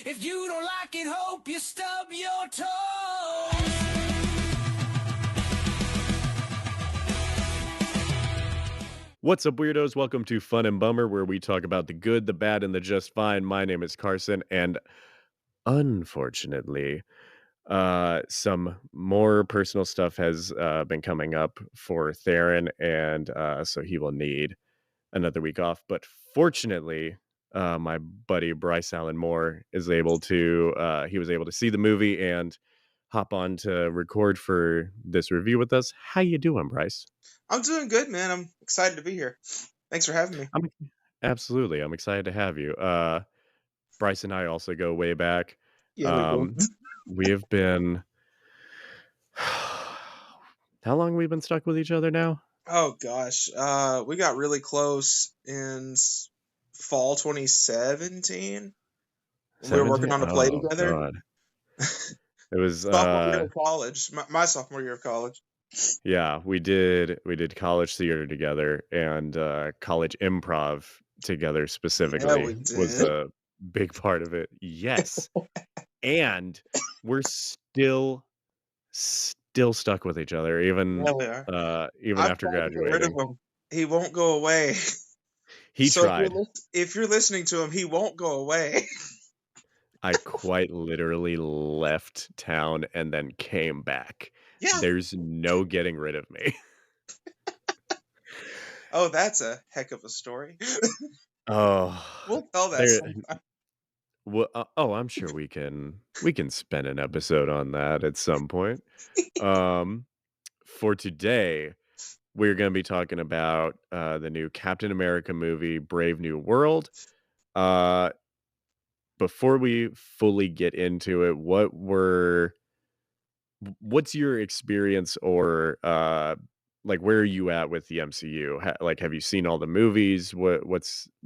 If you don't like it, hope you stub your toe. What's up, weirdos? Welcome to Fun and Bummer, where we talk about the good, the bad, and the just fine. My name is Carson, and unfortunately, some more personal stuff has been coming up for Theron, and so he will need another week off. But fortunately, my buddy Bryce Allen Moore is able to. He was able to see the movie and hop on to record for this review with us. How you doing, Bryce? I'm doing good, man. I'm excited to be here. Thanks for having me. Absolutely. I'm excited to have you. Bryce and I also go way back. Yeah, we do. We have been how long have we been stuck with each other now? Oh gosh, we got really close in fall 2017. We were working on a play together. God. It was sophomore year of college. My sophomore year of college. Yeah, we did college theater together and college improv together specifically was a big part of it. Yes. And we're still stuck with each other even after graduating. He won't go away. He tried. If you're listening to him, he won't go away. I quite literally left town and then came back. Yeah. There's no getting rid of me. Oh, that's a heck of a story. Oh, we'll tell that sometime. Well, I'm sure we can spend an episode on that at some point. For today, we're going to be talking about the new Captain America movie, Brave New World. Before we fully get into it, what's your experience or like where are you at with the MCU? Have you seen all the movies? Where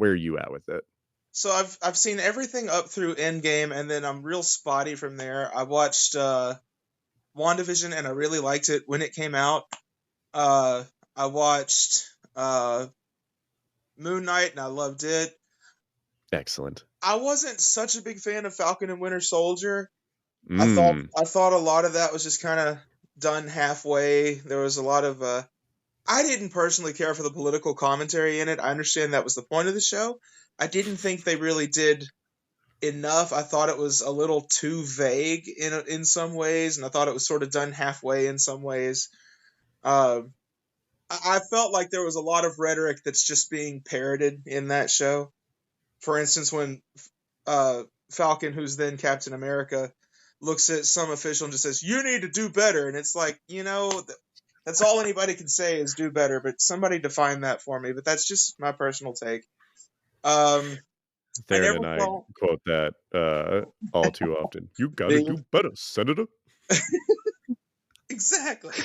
are you at with it? So I've seen everything up through Endgame, and then I'm real spotty from there. I watched WandaVision, and I really liked it when it came out. I watched Moon Knight, and I loved it. Excellent. I wasn't such a big fan of Falcon and Winter Soldier. I thought a lot of that was just kind of done halfway. There was a lot of I didn't personally care for the political commentary in it. I understand that was the point of the show. I didn't think they really did enough. I thought it was a little too vague in some ways, and I thought it was sort of done halfway in some ways. I felt like there was a lot of rhetoric that's just being parroted in that show. For instance, when Falcon, who's then Captain America, looks at some official and just says, "You need to do better," and it's like, that's all anybody can say is do better, but somebody define that for me. But that's just my personal take. Theron and I quote that all too often. You gotta do better, Senator. Exactly.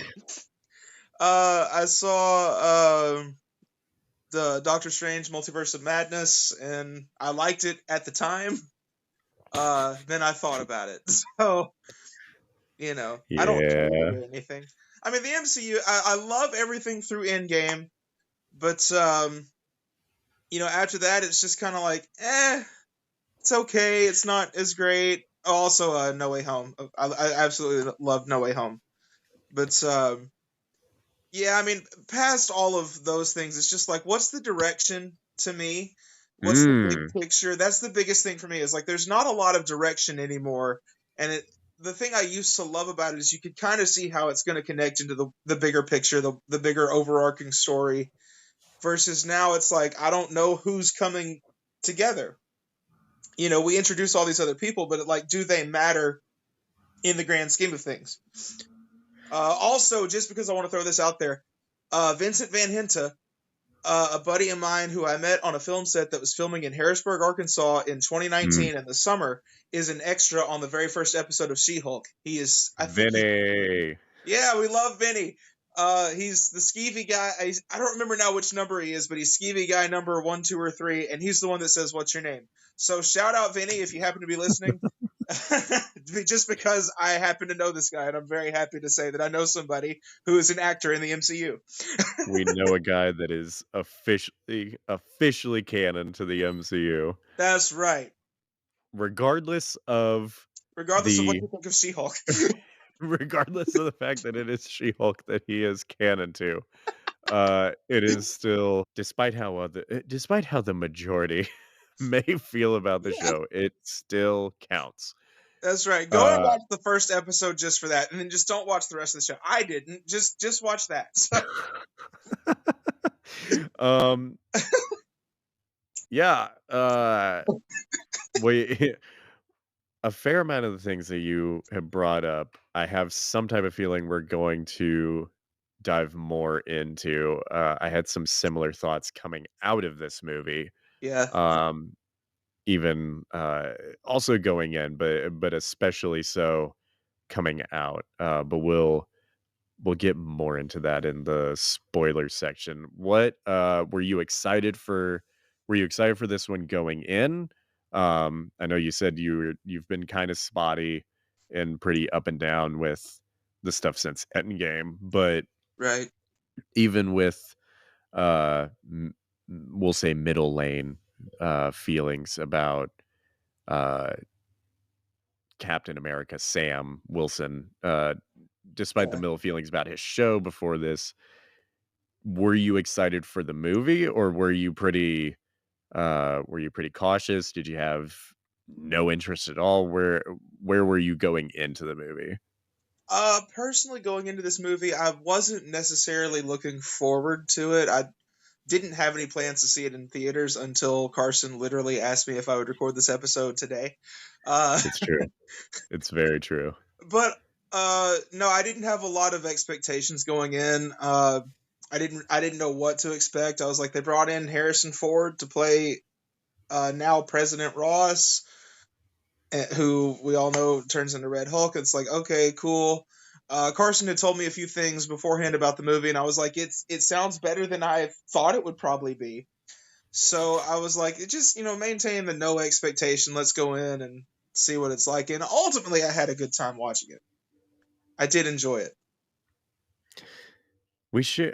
I saw the Doctor Strange Multiverse of Madness, and I liked it at the time. Then I thought about it. So, I don't care anything. I mean, the MCU, I love everything through Endgame, but, after that, it's just kind of like, it's okay. It's not as great. Also, No Way Home. I absolutely love No Way Home. But, yeah, I mean, past all of those things, it's just like, what's the direction to me? What's the big picture? That's the biggest thing for me is like, there's not a lot of direction anymore. And the thing I used to love about it is you could kind of see how it's going to connect into the bigger picture, the bigger overarching story. Versus now it's like, I don't know who's coming together. We introduce all these other people, but do they matter in the grand scheme of things? Also, just because I want to throw this out there, Vincent Van Hinta, a buddy of mine who I met on a film set that was filming in Harrisburg, Arkansas in 2019 in the summer, is an extra on the very first episode of She-Hulk. He is... Vinny! Yeah, we love Vinny. He's the skeevy guy. I don't remember now which number he is, but he's skeevy guy number 1, 2, or 3, and he's the one that says, "What's your name?" So shout out Vinny if you happen to be listening. Just because I happen to know this guy, and I'm very happy to say that I know somebody who is an actor in the MCU. We know a guy that is officially canon to the MCU. That's right. regardless of Regardless of what the you think of She-Hulk. regardless of the fact that it is She-Hulk that he is canon to, it is still despite how the majority may feel about the Yeah, show, it still counts. that's right. Go and Uh watch the first episode just for that, and then just don't watch the rest of the show. I didn't. Just watch that. So, um yeah, we a fair amount of the things that you have brought up, I have some type of feeling we're going to dive more into. I had some similar thoughts coming out of this movie. yeah, Um, even also going in, but especially so coming out. But we'll get more into that in the spoiler section. What were you excited for this one going in? I know you said you've been kind of spotty and pretty up and down with the stuff since Endgame, but right. even with we'll say middle lane feelings about uh Captain America Sam Wilson, despite the Yeah. middle feelings about his show before this, were you excited for the movie or were you pretty cautious? Did you have no interest at all? Where were you going into the movie? Personally, going into this movie, I wasn't necessarily looking forward to it. I didn't have any plans to see it in theaters until Carson literally asked me if I would record this episode today. Uh, It's true. It's very true. but no, I didn't have a lot of expectations going in. I didn't know what to expect. I was like, they brought in Harrison Ford to play now President Ross, who we all know turns into Red Hulk. It's like, okay, cool. Carson had told me a few things beforehand about the movie, and I was like, it sounds better than I thought it would probably be. So I was like, it just maintain the no expectation. Let's go in and see what it's like. And ultimately, I had a good time watching it. I did enjoy it.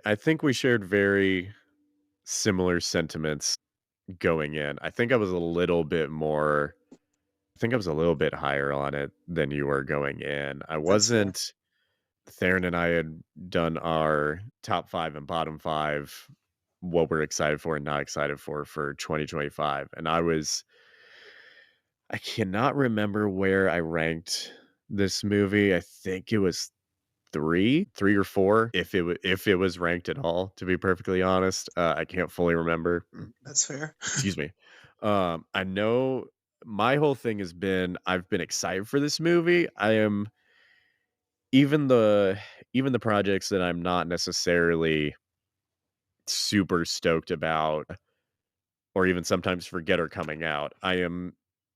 I think we shared very similar sentiments going in. I think I was a little bit higher on it than you were going in. I That's fair. wasn't Theron and I had done our top 5 and bottom 5, what we're excited for and not excited for 2025. And I cannot remember where I ranked this movie. I think it was 3 or 4, if it was ranked at all, to be perfectly honest. I can't fully remember. That's fair. Excuse me. I know my whole thing has been I've been excited for this movie. I am even the even the projects that I'm not necessarily super stoked about or even sometimes forget are coming out. I am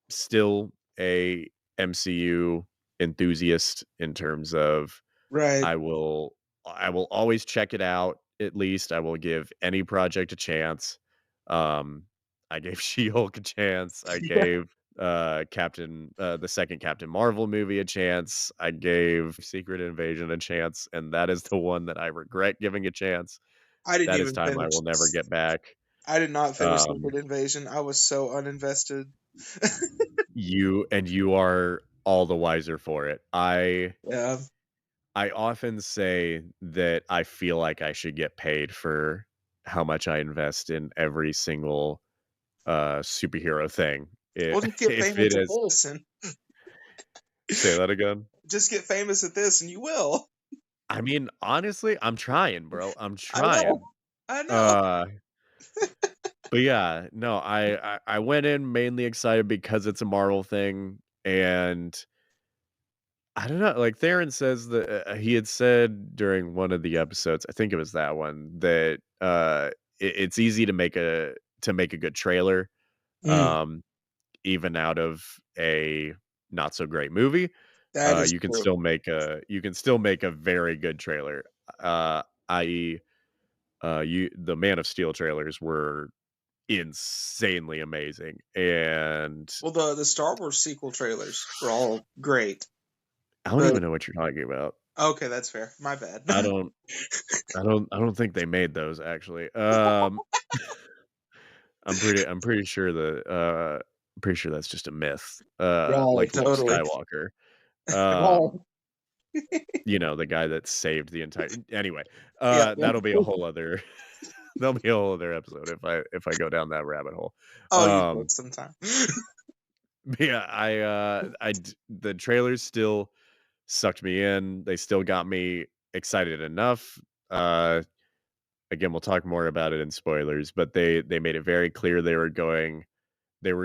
still a MCU enthusiast in terms of Right. I will I will always check it out. At least I will give any project a chance. Um, I gave She-Hulk a chance. I Yeah. gave the second Captain Marvel movie a chance. I gave Secret Invasion a chance, and that is the one that I regret giving a chance. I didn't That is even time I finish. will never get back. I did not finish Um, Secret Invasion. I was so uninvested. you are all the wiser for it. Yeah. I often say that I feel like I should get paid for how much I invest in every single superhero thing. We'll just get If it famous at is, this, and say that again. just get famous at this, and you will. I mean, honestly, I'm trying, bro. I'm I know. trying. I know. Uh, but yeah, no, I went in mainly excited because it's a Marvel thing, and I don't know. Like Theron says that he had said during one of the episodes, I think it was that one, that it's easy to make a good trailer, Mm, um, even out of a not so great movie. that is true. You can still make a very good trailer. I.e., the Man of Steel trailers were insanely amazing, and Well, the Star Wars sequel trailers were all great, I don't but even know what you're talking about. okay, that's fair. My bad. I don't I don't think they made those actually. I'm pretty sure that pretty sure that's just a myth. Right, Like Luke totally. Skywalker. right. You know, the guy that saved the entire anyway, Yeah. that'll be a whole other that'll be a whole other episode if I go down that rabbit hole. Oh, you should sometime. But yeah, the trailers still sucked me in. They still got me excited enough. Again, we'll talk more about it in spoilers, but they made it very clear they were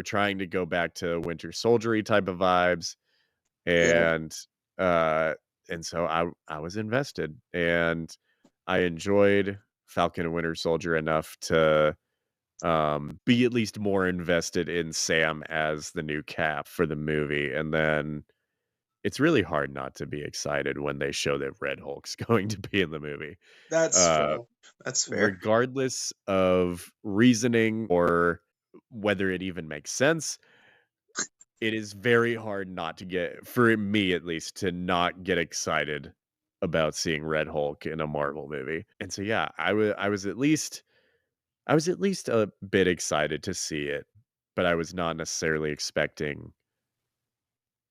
trying to go back to Winter Soldiery type of vibes, Yeah. and uh and so I was invested, and I enjoyed Falcon and Winter Soldier enough to be at least more invested in Sam as the new Cap for the movie. And then it's really hard not to be excited when they show that Red Hulk's going to be in the movie. That's Uh fair. That's fair. Regardless of reasoning or whether it even makes sense, it is very hard not to get, for me at least, to not get excited about seeing Red Hulk in a Marvel movie. And so yeah, I was at least a bit excited to see it, but I was not necessarily expecting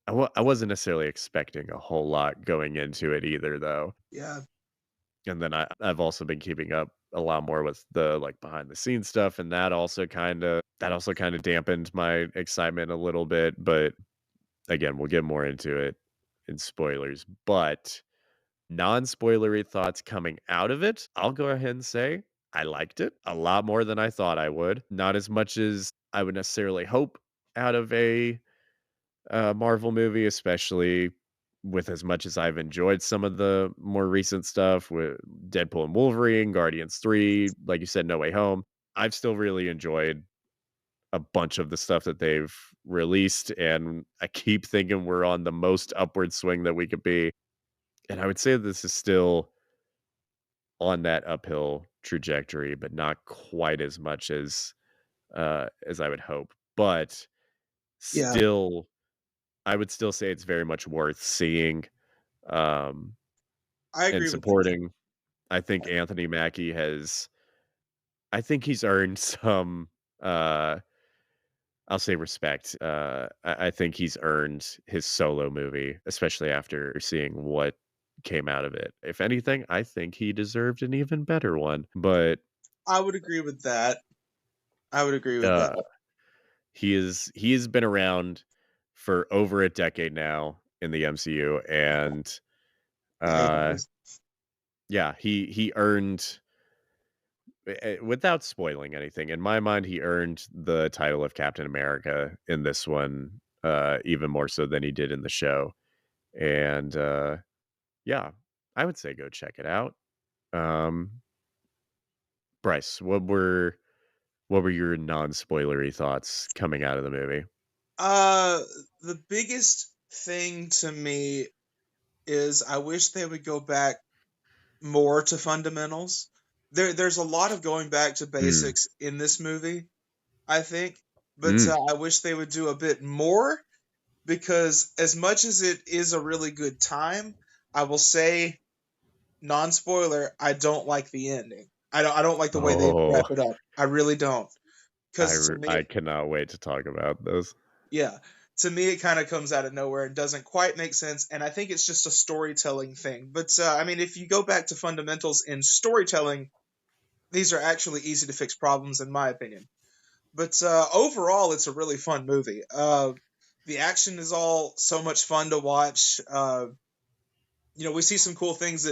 I wasn't necessarily expecting a whole lot going into it either, though. Yeah. And then I've also been keeping up a lot more with the, like, behind the scenes stuff, and that also kinda dampened my excitement a little bit, but again, we'll get more into it in spoilers. But non-spoilery thoughts coming out of it, I'll go ahead and say I liked it a lot more than I thought I would. Not as much as I would necessarily hope out of a Marvel movie, especially with as much as I've enjoyed some of the more recent stuff with Deadpool and Wolverine, Guardians 3, like you said, No Way Home. I've still really enjoyed a bunch of the stuff that they've released, and I keep thinking we're on the most upward swing that we could be. And I would say this is still on that uphill trajectory, but not quite as much as I would hope. But Yeah. still, I would still say it's very much worth seeing, um, I and agree with that. supporting. I think Anthony Mackie I think he's earned some, uh, I'll say respect. I think he's earned his solo movie, especially after seeing what came out of it. If anything, I think he deserved an even better one. But I would agree with that. I would agree with uh, that. he has been around for over a decade now in the MCU, and Yeah, he uh, does. yeah, he earned, without spoiling anything, in my mind, he earned the title of Captain America in this one, even more so than he did in the show. And yeah, I would say go check it out. Um, Bryce, what were your non-spoilery thoughts coming out of the movie? Uh, the biggest thing to me is I wish they would go back more to fundamentals. There's a lot of going back to Mm, basics in this movie, I think, but mm, I wish they would do a bit more because as much as it is a really good time, I will say non-spoiler, I don't like the ending. I don't like the way they oh, wrap it up. I really don't. Because to I me, cannot wait to talk about this. yeah, to me it kind of comes out of nowhere and doesn't quite make sense, and I think it's just a storytelling thing. But I mean, if you go back to fundamentals in storytelling, these are actually easy to fix problems in my opinion. But overall, it's a really fun movie. The action is all so much fun to watch. We see some cool things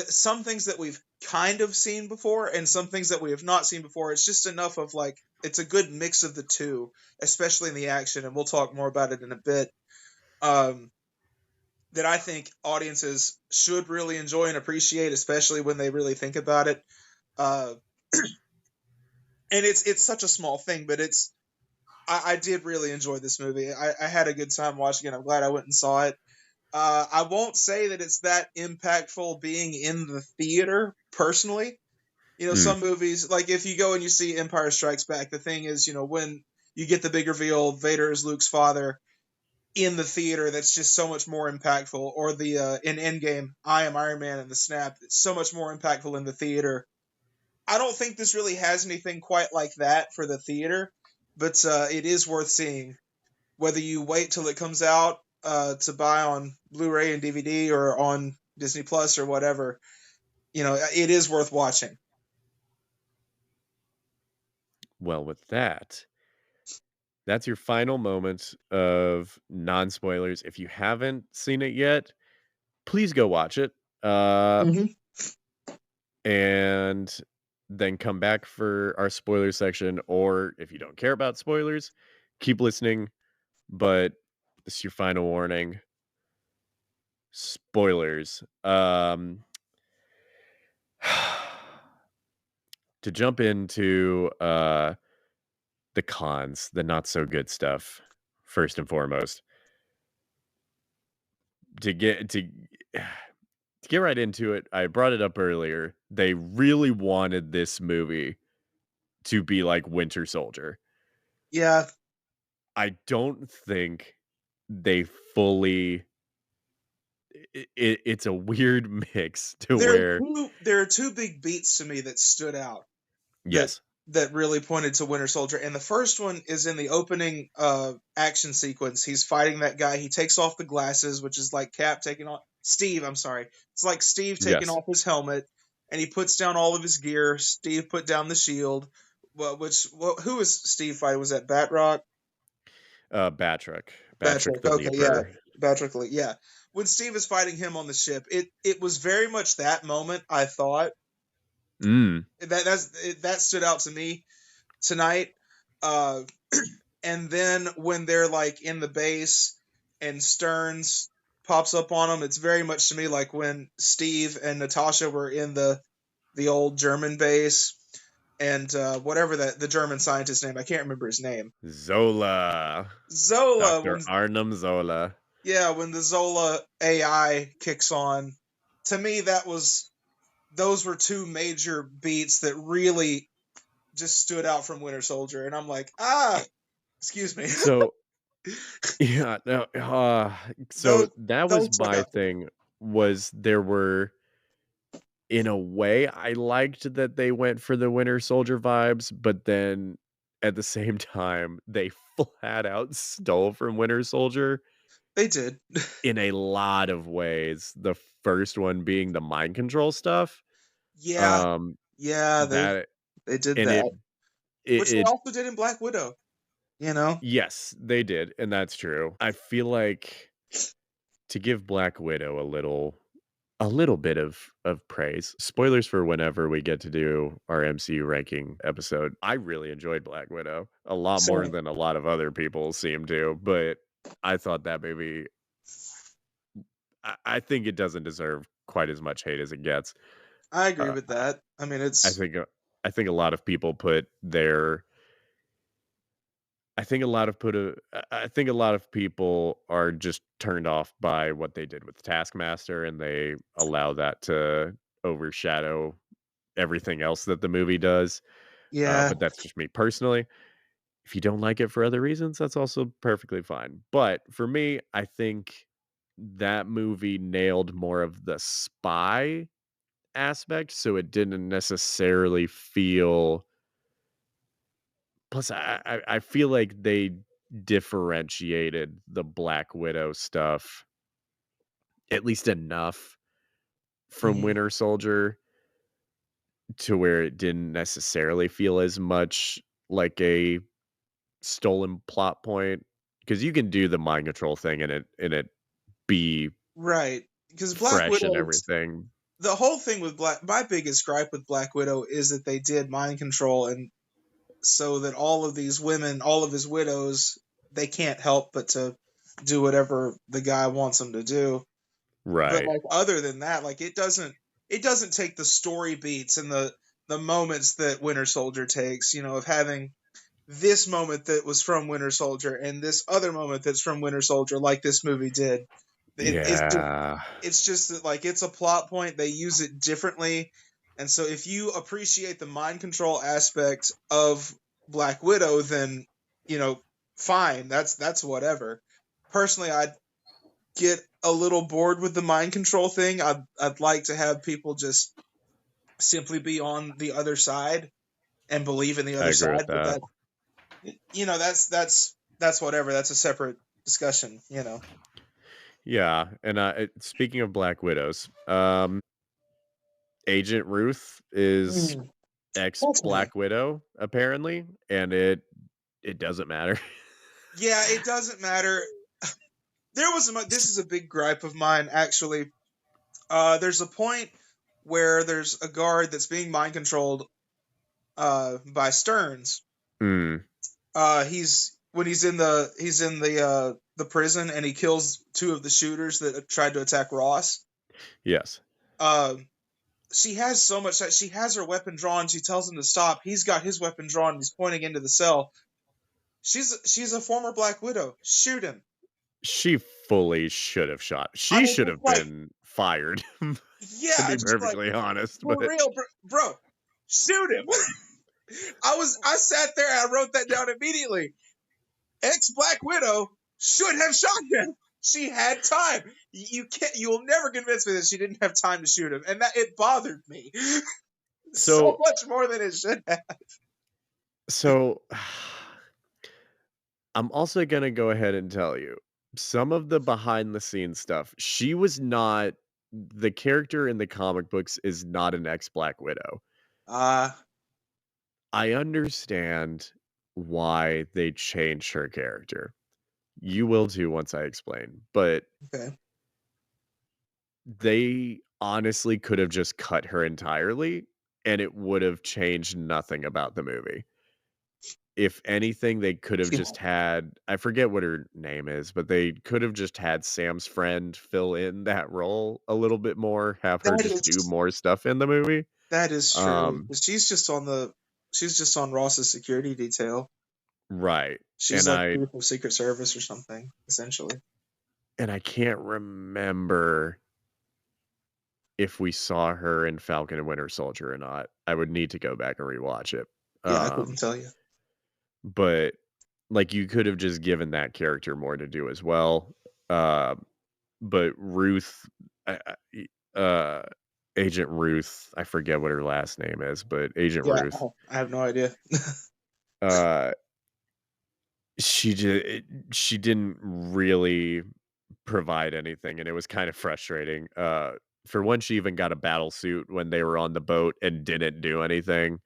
some things that we've kind of seen before and some things that we have not seen before. It's just enough of like it's a good mix of the two, especially in the action, and we'll talk more about it in a bit. Um, that I think audiences should really enjoy and appreciate, especially when they really think about it. Uh, and it's such a small thing, but I did really enjoy this movie. I had a good time watching it. I'm glad I went and saw it. I won't say that it's that impactful being in the theater personally. Mm, Some movies, like if you go and you see Empire Strikes Back, the thing is, when you get the big reveal, Vader is Luke's father in the theater, that's just so much more impactful. Or the in Endgame, I am Iron Man in the snap, it's so much more impactful in the theater. I don't think this really has anything quite like that for the theater. but it is worth seeing. Whether you wait till it comes out to buy on Blu-ray and DVD or on Disney Plus or whatever, it is worth watching. Well, with that, that's your final moment of non-spoilers. If you haven't seen it yet, please go watch it. And then come back for our spoiler section. Or if you don't care about spoilers, keep listening. But this is your final warning. Spoilers. To jump into the cons, the not so good stuff, first and foremost. To get right into it, I brought it up earlier. They really wanted this movie to be like Winter Soldier. Yeah. I don't think they fully. It's a weird mix to where there are two big beats to me that stood out. Yes. That really pointed to Winter Soldier. And the first one is in the opening action sequence. He's fighting that guy. He takes off the glasses, which is like Cap taking off... Steve, I'm sorry. It's like Steve taking off his helmet, and he puts down all of his gear. Steve put down the shield. Who was Steve fighting? Was that Batroc? Batrick. The okay, Leaper. Yeah. Batrick, yeah. When Steve is fighting him on the ship, it was very much that moment, I thought. That stood out to me tonight. And then when they're like in the base and Stearns pops up on them, it's very much to me like when Steve and Natasha were in the old German base, and whatever the German scientist name, I can't remember his name. Zola. Dr. Arnim Zola. Yeah, when the Zola AI kicks on, to me those were two major beats that really just stood out from Winter Soldier, and I'm like, excuse me. So, yeah, no, that was my thing. Was there were, in a way, I liked that they went for the Winter Soldier vibes, but then at the same time, they flat out stole from Winter Soldier. They did. In a lot of ways. The first one being the mind control stuff. Yeah. They did that. Which they also did in Black Widow. Yes, they did, and that's true. I feel like to give Black Widow a little bit of praise. Spoilers for whenever we get to do our MCU ranking episode. I really enjoyed Black Widow a lot more than a lot of other people seem to, but I thought that maybe I think it doesn't deserve quite as much hate as it gets. I agree with that. I mean, I think a lot of people I think a lot of people are just turned off by what they did with Taskmaster, and they allow that to overshadow everything else that the movie does. Yeah. But that's just me personally. If you don't like it for other reasons, that's also perfectly fine. But for me, I think that movie nailed more of the spy aspect, so it didn't necessarily feel... Plus, I feel like they differentiated the Black Widow stuff at least enough from Winter Soldier to where it didn't necessarily feel as much like a stolen plot point, because you can do the mind control thing and it be right, because Black Widow and everything. The whole thing with my biggest gripe with Black Widow is that they did mind control, and so that all of these women, all of his widows, they can't help but to do whatever the guy wants them to do. Right. But like other than that, like it doesn't take the story beats and the moments that Winter Soldier takes, of having this moment that was from Winter Soldier and this other moment that's from Winter Soldier, like this movie did. It's just that, like, it's a plot point. They use it differently. And so if you appreciate the mind control aspect of Black Widow, then, fine. That's whatever. Personally, I'd get a little bored with the mind control thing. I'd like to have people just simply be on the other side and believe in the other side. That's whatever. That's a separate discussion. Yeah, and speaking of Black Widows, Agent Ruth is Mm, ex that's me. Black Widow apparently, and it doesn't matter. Yeah, it doesn't matter. This is a big gripe of mine, actually. There's a point where there's a guard that's being mind controlled by Stearns. Mm, He's in the prison, and he kills two of the shooters that tried to attack Ross. yes. She has so much that she has her weapon drawn. She tells him to stop. He's got his weapon drawn. He's pointing into the cell. She's a former Black Widow. Shoot him. She fully should have shot. I She mean, should it's have like, been fired, to yeah, be just like, perfectly honest. for But real, bro. Shoot him. I sat there and I wrote that down immediately. Ex Black Widow should have shot him. She had time. You'll never convince me that she didn't have time to shoot him, and that it bothered me so much more than it should have. So I'm also gonna go ahead and tell you some of the behind the scenes stuff. She was not the character in the comic books is not an ex Black Widow. I understand why they changed her character. You will too once I explain. But Okay. they honestly could have just cut her entirely and it would have changed nothing about the movie. If anything, they could have Yeah. just had, I forget what her name is, but they could have just had Sam's friend fill in that role a little bit more, have her just do more stuff in the movie. That is true. She's just on Ross's security detail. Right. She's like chief of Secret Service or something, essentially. And I can't remember if we saw her in Falcon and Winter Soldier or not. I would need to go back and rewatch it. Yeah, I couldn't tell you. But like you could have just given that character more to do as well. But Ruth, Agent Ruth, I forget what her last name is, but Agent Ruth. I have no idea. She didn't really provide anything, and it was kind of frustrating. For one, she even got a battle suit when they were on the boat and didn't do anything.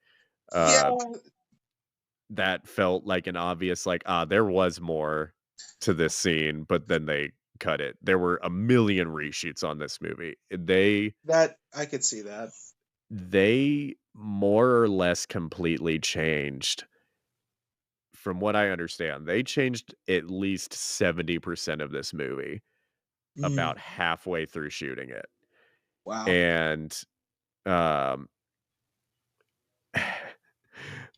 That felt like an obvious, like, there was more to this scene, but then they cut it. There were a million reshoots on this movie. I could see that. They more or less completely changed. From what I understand, they changed at least 70% of this movie about halfway through shooting it. Wow. And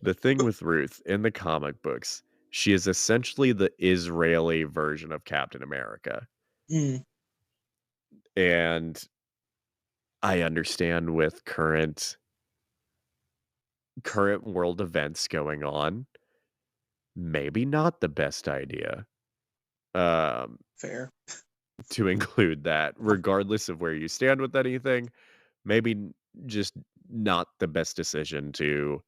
the thing with Ruth in the comic books, she is essentially the Israeli version of Captain America. And I understand with current world events going on, maybe not the best idea. Fair. To include that, regardless of where you stand with anything, maybe just not the best decision to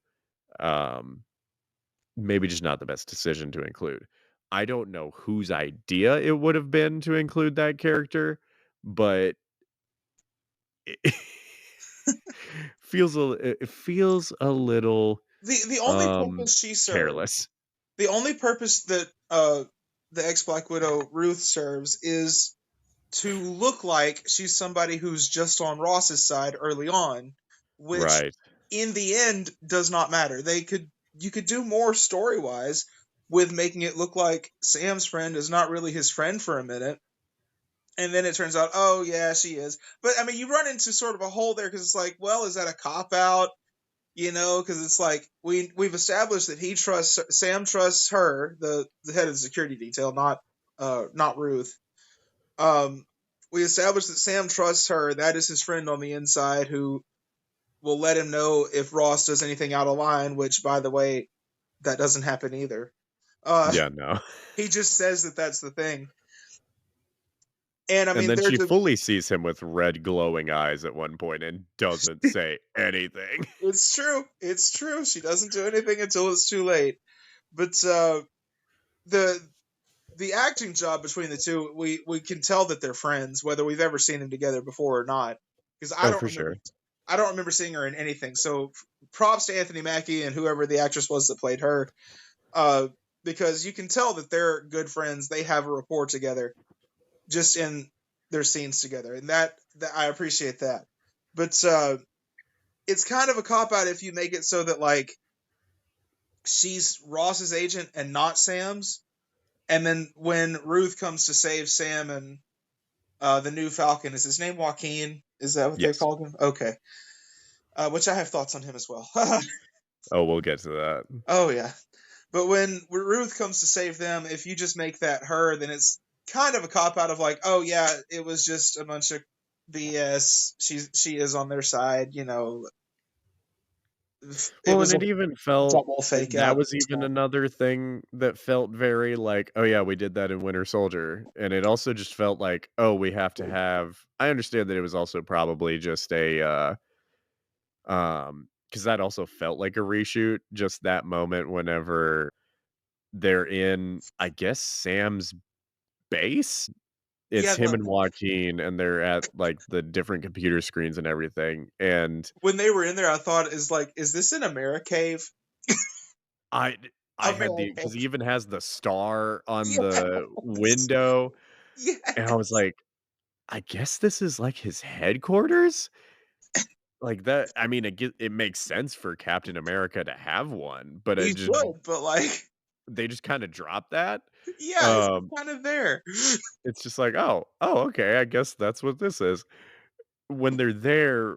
include. I don't know whose idea it would have been to include that character, but it feels a little the only purpose she serves, careless. The only purpose that the ex-Black Widow Ruth serves is to look like she's somebody who's just on Ross's side early on, which in the end does not matter. You could do more story-wise with making it look like Sam's friend is not really his friend for a minute. And then it turns out, oh yeah, she is. But I mean, you run into sort of a hole there because it's like, well, is that a cop-out? Because it's like we've established that Sam trusts her, the head of the security detail, not Ruth. We established that Sam trusts her. That is his friend on the inside who will let him know if Ross does anything out of line, which, by the way, that doesn't happen either. No. He just says that that's the thing. And I mean, then she fully sees him with red glowing eyes at one point and doesn't say anything. It's true. She doesn't do anything until it's too late. But the acting job between the two, we can tell that they're friends, whether we've ever seen them together before or not. Because for sure. I don't remember seeing her in anything. So props to Anthony Mackie and whoever the actress was that played her, because you can tell that they're good friends. They have a rapport together, just in their scenes together, and that I appreciate that. But it's kind of a cop out if you make it so that like she's Ross's agent and not Sam's. And then when Ruth comes to save Sam and the new Falcon, is his name Joaquin? Is that what they Yes. called him? Okay. Which I have thoughts on him as well. Oh, we'll get to that. Oh, yeah. But when Ruth comes to save them, if you just make that her, then it's kind of a cop-out of like, oh, yeah, it was just a bunch of BS. She is on their side, you know. Well, and it even felt double fake that out. was even another thing that felt very like, oh yeah, we did that in Winter Soldier, and it also just felt like, oh, we have to have. I understand that it was also probably just a, because that also felt like a reshoot. Just that moment whenever they're in, I guess Sam's base. Yeah, It's him and Joaquin, and they're at like the different computer screens and everything, and when they were in there, I thought, is this an Americave? I had the because he even has the star on Yes. the window, Yeah. and I was like, I guess this is like his headquarters. Like that, I mean, it makes sense for Captain America to have one, but He it just should, but like, they just kind of dropped that. yeah, it's kind of there. It's just like, oh, okay, I guess that's what this is. When they're there,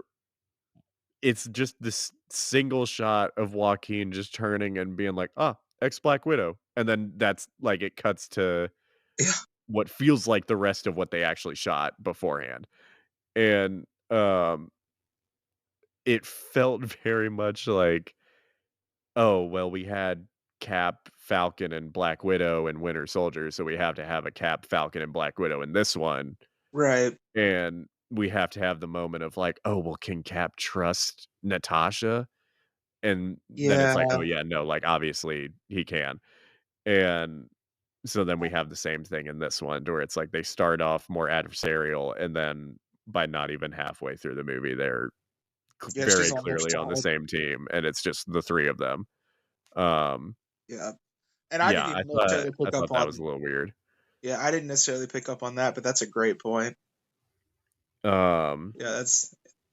it's just this single shot of Joaquin just turning and being like, "Ah, ex Black Widow," and then that's like it cuts to Yeah. what feels like the rest of what they actually shot beforehand, and it felt very much like, oh well, we had Cap, Falcon, and Black Widow and Winter Soldier, so we have to have a Cap, Falcon, and Black Widow in this one, Right. and we have to have the moment of like, oh well, can Cap trust Natasha? And then it's Yeah. like, oh yeah, no, like obviously he can. And so then we have the same thing in this one where it's like they start off more adversarial and then by not even halfway through the movie they're Yeah, she's very on their clearly on the side. same team and it's just the three of them. Um Yeah. And I yeah, didn't I even thought necessarily I pick up thought that was on. a little weird. Yeah, I didn't necessarily pick up on that, but that's a great point. Um Yeah,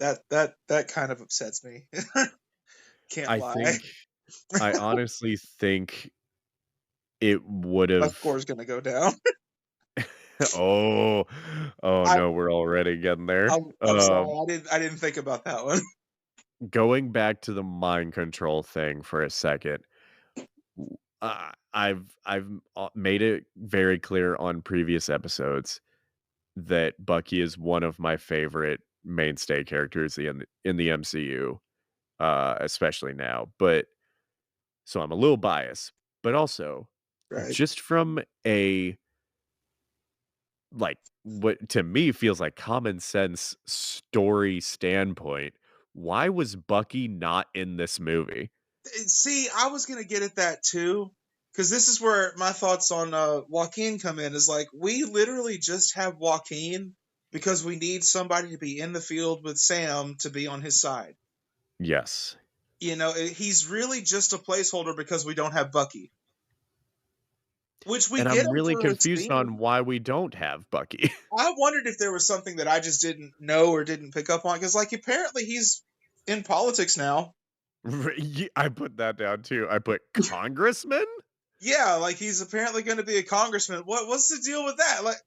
that kind of upsets me. Can't I lie. think I honestly think it would My have score's gonna go down. oh I, no, we're already getting there. I'm sorry. I didn't think about that one. Going back to the mind control thing for a second, I've made it very clear on previous episodes that Bucky is one of my favorite mainstay characters in the MCU, especially now. But so I'm a little biased, but also Right. just from a like what to me feels like common sense story standpoint, why was Bucky not in this movie? See, I was gonna get at that too, because this is where my thoughts on Joaquin come in. Is like we literally just have Joaquin because we need somebody to be in the field with Sam to be on his side. Yes. You know, he's really just a placeholder because we don't have Bucky, which we And get I'm him really for a confused scene. on why we don't have Bucky. I wondered if there was something that I just didn't know or didn't pick up on, because like apparently he's in politics now. I put that down too. I put congressman? Yeah, like he's apparently going to be a congressman. What's the deal with that? Like,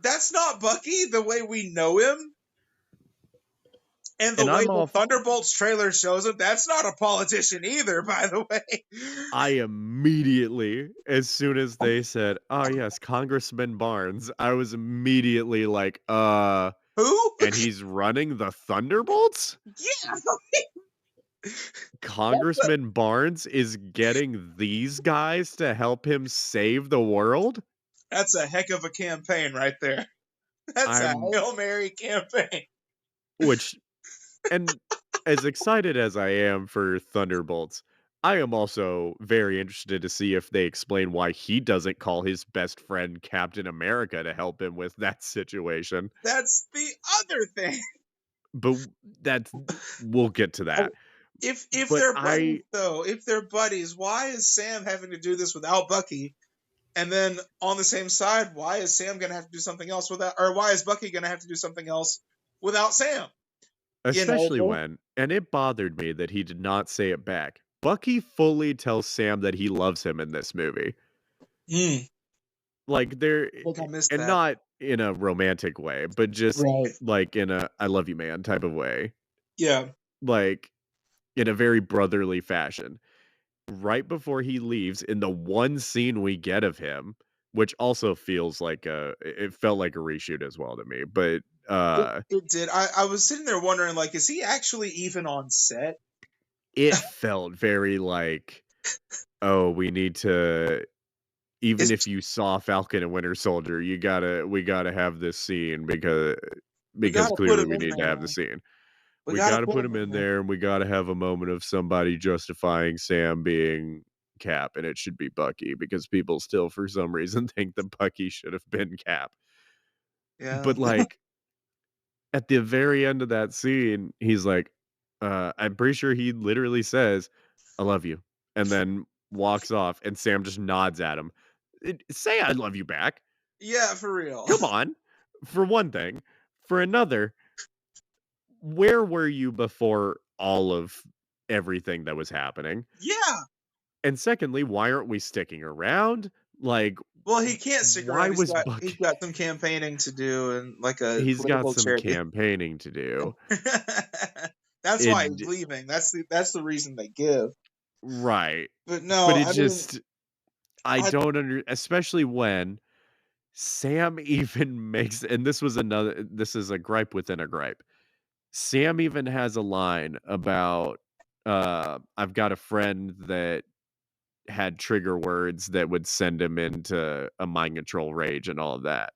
that's not Bucky the way we know him, and the And way I'm the off. Thunderbolts trailer shows him. That's not a politician either, by the way. I immediately, as soon as they said, "Oh yes, Congressman Barnes," I was immediately like, Who? and he's running the Thunderbolts? Yeah, Congressman Barnes is getting these guys to help him save the world? that's a heck of a campaign right there. That's a I'm Hail Mary campaign. which and as excited as I am for Thunderbolts, I am also very interested to see if they explain why he doesn't call his best friend Captain America to help him with that situation. That's the other thing. But we'll get to that. If But they're buddies, though, if they're buddies, why is Sam having to do this without Bucky? And then on the same side, why is Sam going to have to do something else without, or why is Bucky going to have to do something else without Sam? especially when, and it bothered me that he did not say it back. Bucky fully tells Sam that he loves him in this movie. Like I missed and that. not in a romantic way, but just Right. like in a I love you man type of way. Yeah. Like in a very brotherly fashion. Right before he leaves, in the one scene we get of him, which also feels like it felt like a reshoot as well to me, but It did. I was sitting there wondering, like, is he actually even on set? it felt very like, oh, we need to, even if you saw Falcon and Winter Soldier, we gotta have this scene because gotta put clearly him we in need to there. have the scene. We We gotta gotta put put him him in in there. there, and we gotta have a moment of somebody justifying Sam being Cap, and it should be Bucky because people still, for some reason, think that Bucky should have been Cap. Yeah. But like at the very end of that scene, he's like, I'm pretty sure he literally says, "I love you," and then walks off, and Sam just nods at him. Say "I love you" back. Yeah, for real. Come on. For one thing. For another, where were you before all of everything that was happening? Yeah. And secondly, why aren't we sticking around? Like, Well, he can't stick why around. was He's Bucky? got some campaigning to do and like a He's got political some charity. campaigning to do. That's why he's It leaving. That's the reason they give. right. But no, But it I just I mean, don't especially when Sam even makes, and this is a gripe within a gripe. Sam even has a line about I've got a friend that had trigger words that would send him into a mind control rage and all of that.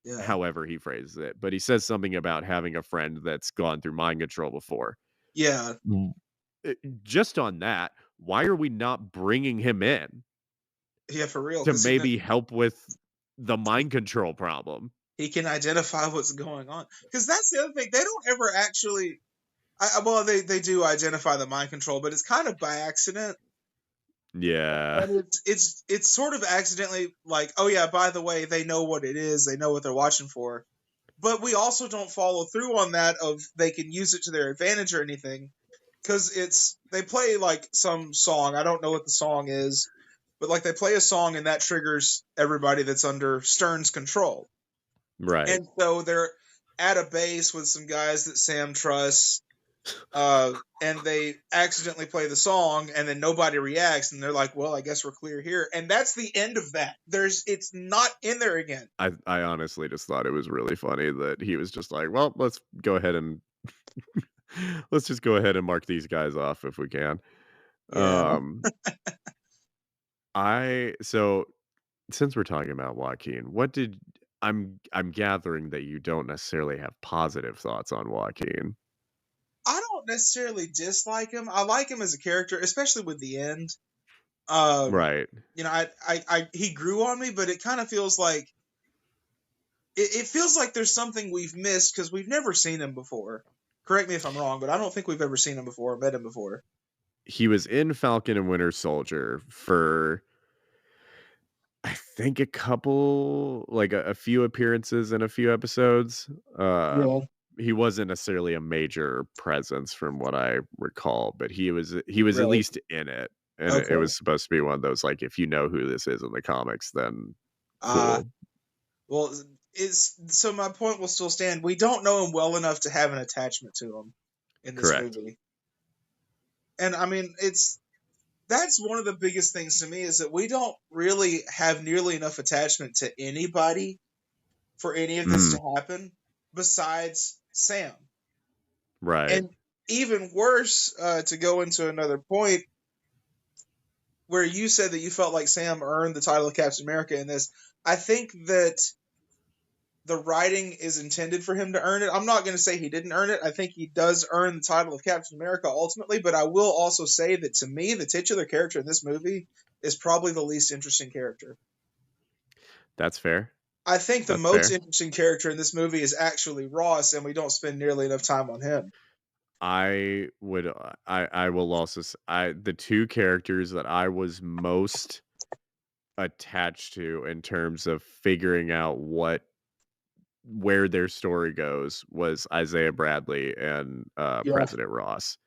yeah. However he phrases it. But he says something about having a friend that's gone through mind control before. Yeah. Just on that, why are we not bringing him in Yeah, for real. to 'Cause maybe help with the mind control problem? he can identify what's going on. Because that's the other thing. They don't ever actually. Well, they do identify the mind control, but it's kind of by accident. Yeah. And it's sort of accidentally like, oh yeah, by the way, they know what it is. They know what they're watching for. But we also don't follow through on that of they can use it to their advantage or anything. Because they play like some song. I don't know what the song is, but like they play a song and that triggers everybody that's under Stern's control. Right. And so they're at a base with some guys that Sam trusts, and they accidentally play the song, and then nobody reacts, and they're like, "Well, I guess we're clear here." And that's the end of that. It's not in there again. I honestly just thought it was really funny that he was just like, well, let's go ahead and let's just go ahead and mark these guys off if we can. Yeah. So since we're talking about Joaquin, I'm gathering that you don't necessarily have positive thoughts on Joaquin. I don't necessarily dislike him. I like him as a character, especially with the end. Right. You know, he grew on me, but it kind of feels like it feels like there's something we've missed because we've never seen him before. Correct me if I'm wrong, but I don't think we've ever seen him before or met him before. He was in Falcon and Winter Soldier for I think a couple, like a few appearances in a few episodes. Yeah. He wasn't necessarily a major presence from what I recall, but he was at Right. least in it. And it Okay. was supposed to be one of those, like, if you know who this is in the comics, then cool. Well, so my point will still stand. We don't know him well enough to have an attachment to him in this Correct. movie. And I mean, that's one of the biggest things to me is that we don't really have nearly enough attachment to anybody for any of this to happen besides Sam. Right. And even worse, to go into another point, where you said that you felt like Sam earned the title of Captain America in this, I think that the writing is intended for him to earn it. I'm not going to say he didn't earn it. I think he does earn the title of Captain America ultimately, but I will also say that to me, the titular character in this movie is probably the least interesting character. That's fair. I think the That's most fair. interesting character in this movie is actually Ross, and we don't spend nearly enough time on him. I would I will also the two characters that I was most attached to in terms of figuring out where their story goes was Isaiah Bradley and Yeah. President Ross.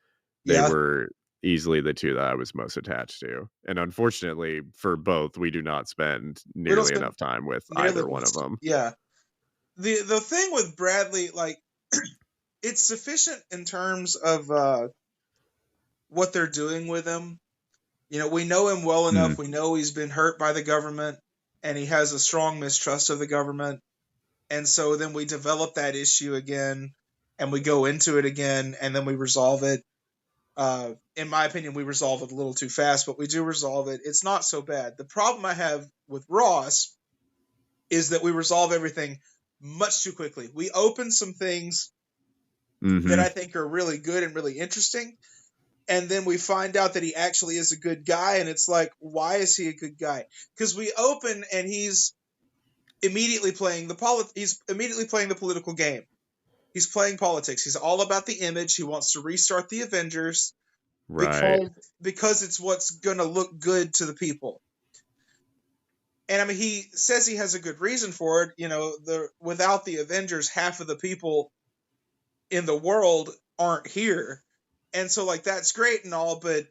They Yeah. were easily the two that I was most attached to. And unfortunately for both, we do not spend We don't nearly spend enough time with nearly either one of enough. them. Yeah. The thing with Bradley, like, it's sufficient in terms of what they're doing with him. You know, we know him well enough. We know he's been hurt by the government and he has a strong mistrust of the government. And so then we develop that issue again and we go into it again and then we resolve it. In my opinion, we resolve it a little too fast, but we do resolve it. It's not so bad. The problem I have with Ross is that we resolve everything much too quickly. We open some things that I think are really good and really interesting. And then we find out that he actually is a good guy. And it's like, why is he a good guy? Because we open and he's immediately playing he's immediately playing the political game. He's playing politics. He's all about the image. He wants to restart the Avengers Right. because it's what's going to look good to the people. And I mean, he says he has a good reason for it. You know, without the Avengers, half of the people in the world aren't here. And so, like, that's great and all, but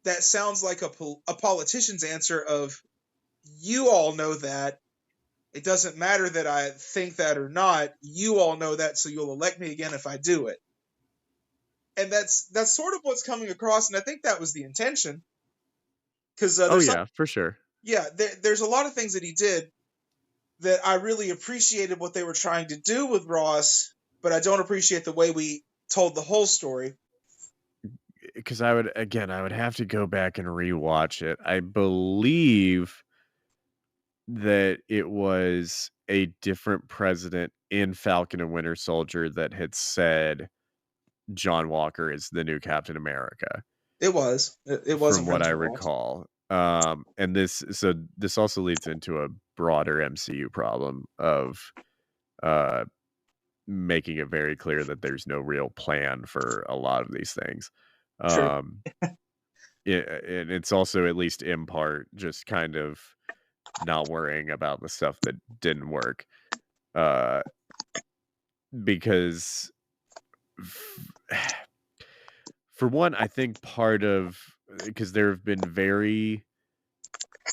that sounds like a politician's answer of, you all know that. It doesn't matter that I think that or not. You all know that, so you'll elect me again if I do it. And that's sort of what's coming across, and I think that was the intention. Because for sure. Yeah, there's a lot of things that he did that I really appreciated what they were trying to do with Ross, but I don't appreciate the way we told the whole story. Because I would have to go back and rewatch it. I believe that it was a different president in Falcon and Winter Soldier that had said John Walker is the new Captain America. It was from what I recall. And this also leads into a broader MCU problem of making it very clear that there's no real plan for a lot of these things. And it's also, at least in part, just kind of not worrying about the stuff that didn't work. Because for one, I think because there have been very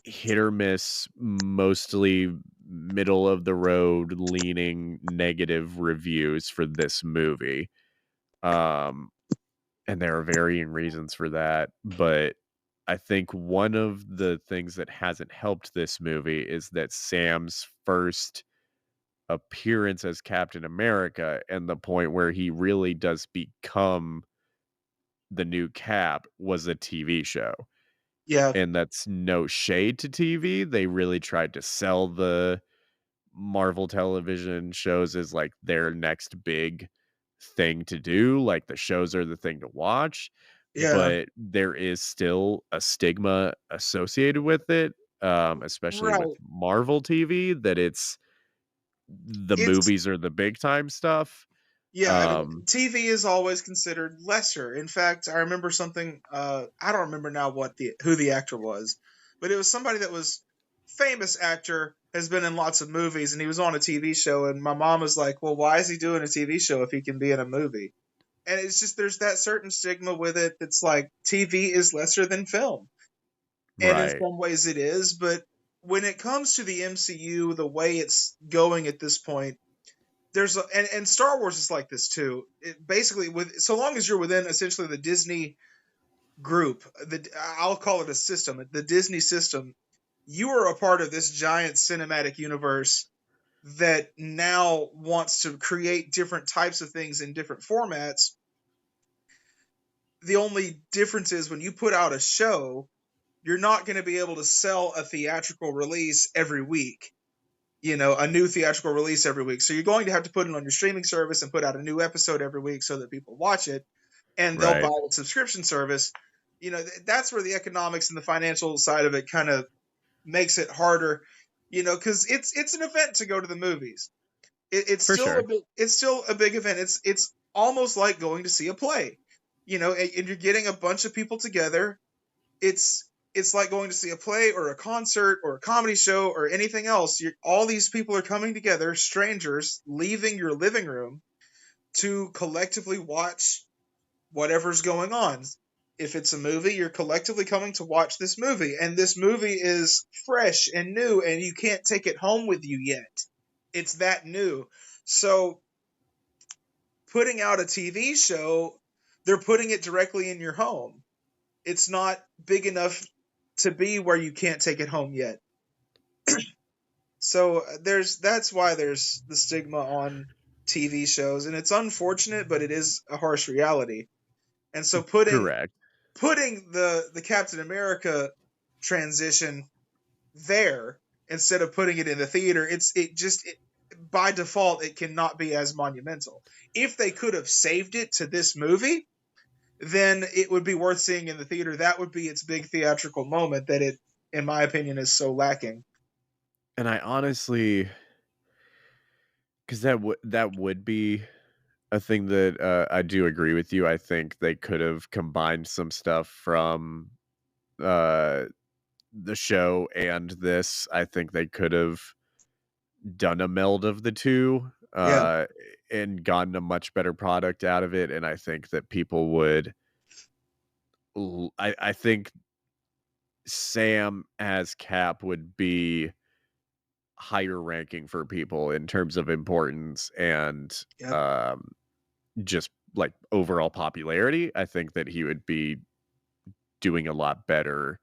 hit or miss, mostly middle of the road leaning negative reviews for this movie. And there are varying reasons for that, but I think one of the things that hasn't helped this movie is that Sam's first appearance as Captain America and the point where he really does become the new Cap was a TV show. Yeah. And that's no shade to TV. They really tried to sell the Marvel television shows as like their next big thing to do. Like, the shows are the thing to watch. Yeah. But there is still a stigma associated with it, especially with Marvel TV, that it's movies are the big time stuff. Yeah, I mean, TV is always considered lesser. In fact, I remember something. I don't remember now who the actor was, but it was somebody that was famous actor, has been in lots of movies, and he was on a TV show. And my mom was like, "Well, why is he doing a TV show if he can be in a movie?" And it's just, there's that certain stigma with it that's like, TV is lesser than film, and in some ways it is. But when it comes to the MCU, the way it's going at this point, and Star Wars is like this too. It basically, so long as you're within essentially the Disney group, I'll call it a system, the Disney system, you are a part of this giant cinematic universe that now wants to create different types of things in different formats. The only difference is when you put out a show, you're not going to be able to sell a theatrical release every week. a new theatrical release every week. So you're going to have to put it on your streaming service and put out a new episode every week so that people watch it, and they'll buy the subscription service. That's where the economics and the financial side of it kind of makes it harder, because it's an event to go to the movies. It's For still sure. it's still a big event. It's almost like going to see a play, and you're getting a bunch of people together. It's like going to see a play or a concert or a comedy show or anything else. All these people are coming together, strangers, leaving your living room to collectively watch whatever's going on. If it's a movie, you're collectively coming to watch this movie, and this movie is fresh and new, and you can't take it home with you yet. It's that new. So putting out a TV show, they're putting it directly in your home. It's not big enough to be where you can't take it home yet. So that's why there's the stigma on TV shows, and it's unfortunate, but it is a harsh reality. And so putting the Captain America transition there instead of putting it in the theater, by default it cannot be as monumental. If they could have saved it to this movie, then it would be worth seeing in the theater. That would be its big theatrical moment that it, in my opinion, is so lacking. And I honestly, because that would be a thing that I do agree with you. I think they could have combined some stuff from the show and this. I think they could have done a meld of the two and gotten a much better product out of it. And I think that people would. I think Sam as Cap would be higher ranking for people in terms of importance and just like overall popularity. I think that he would be doing a lot better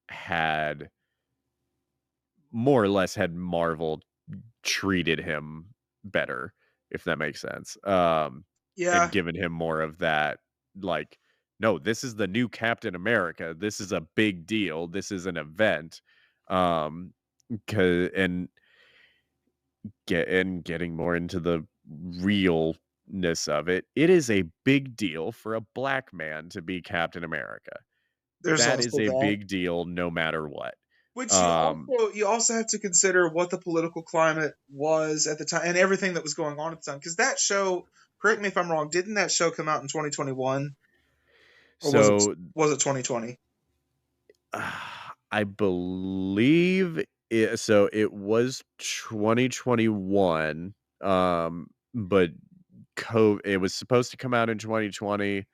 had Marvel treated him better, if that makes sense. And given him more of that, like, no, this is the new Captain America. This is a big deal. This is an event. Getting more into the realness of it, it is a big deal for a black man to be Captain America. That is a big deal no matter what. Which you also have to consider what the political climate was at the time and everything that was going on at the time. Because that show, correct me if I'm wrong, didn't that show come out in 2021? Or was it 2020? I believe it. So it was 2021. But it was supposed to come out in 2020.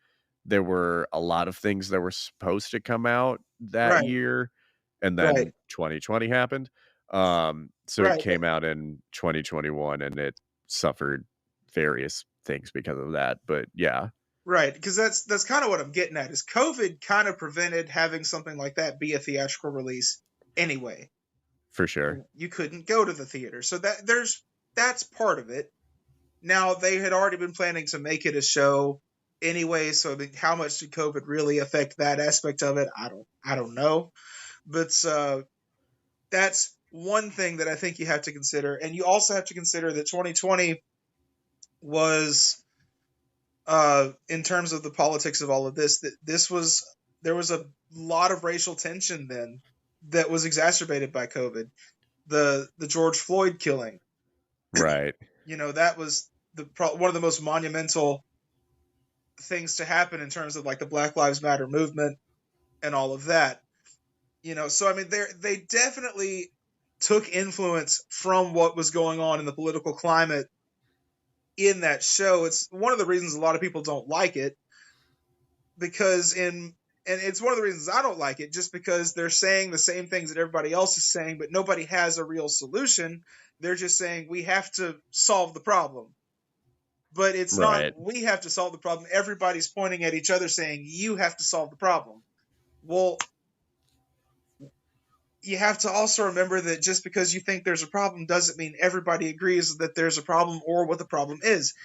There were a lot of things that were supposed to come out that year, and then 2020 happened. So it came out in 2021, and it suffered various things because of that. But yeah. Right, because that's kind of what I'm getting at, is COVID kind of prevented having something like that be a theatrical release anyway. For sure. You couldn't go to the theater. So that's part of it. Now, they had already been planning to make it a show anyway, so how much did COVID really affect that aspect of it? I don't know. But that's one thing that I think you have to consider. And you also have to consider that 2020 was, in terms of the politics of all of this, there was a lot of racial tension then that was exacerbated by COVID. The George Floyd killing. Right. That was one of the most monumental things to happen in terms of like the Black Lives Matter movement and all of that. So I mean, they definitely took influence from what was going on in the political climate in that show. It's one of the reasons a lot of people don't like it, and it's one of the reasons I don't like it, just because they're saying the same things that everybody else is saying, but nobody has a real solution. They're just saying we have to solve the problem. But it's not we have to solve the problem. Everybody's pointing at each other saying you have to solve the problem. Well, you have to also remember that just because you think there's a problem doesn't mean everybody agrees that there's a problem or what the problem is.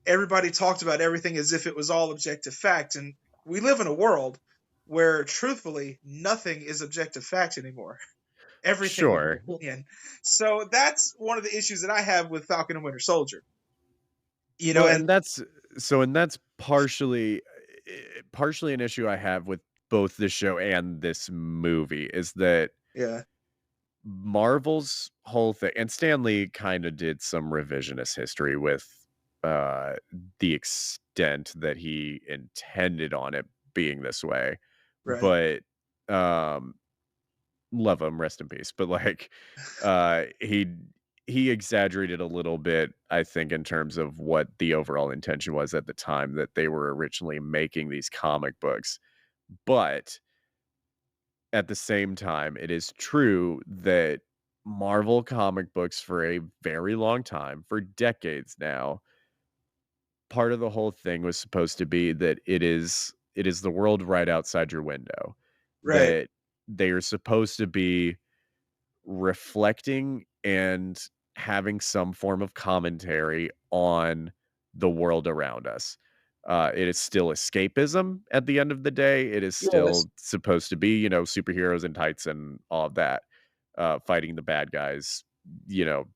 Everybody talked about everything as if it was all objective fact. And we live in a world where, truthfully, nothing is objective fact anymore. everything in my Sure. opinion. So that's one of the issues that I have with Falcon and Winter Soldier. You know, Well, and and that's partially an issue I have with both the show and this movie is that yeah, Marvel's whole thing, and Stan Lee kind of did some revisionist history with uh the extent that he intended on it being this way. right, But um love him, rest in peace. But like uh he he exaggerated a little bit, I think, in terms of what the overall intention was at the time that they were originally making these comic books. But at the same time, it is true that Marvel comic books for a very long time, for decades now, part of the whole thing was supposed to be that it is the world right outside your window. right, That they are supposed to be reflecting and having some form of commentary on the world around us. It is still escapism at the end of the day. It is yes, still supposed to be, superheroes in tights and all of that, fighting the bad guys, you know,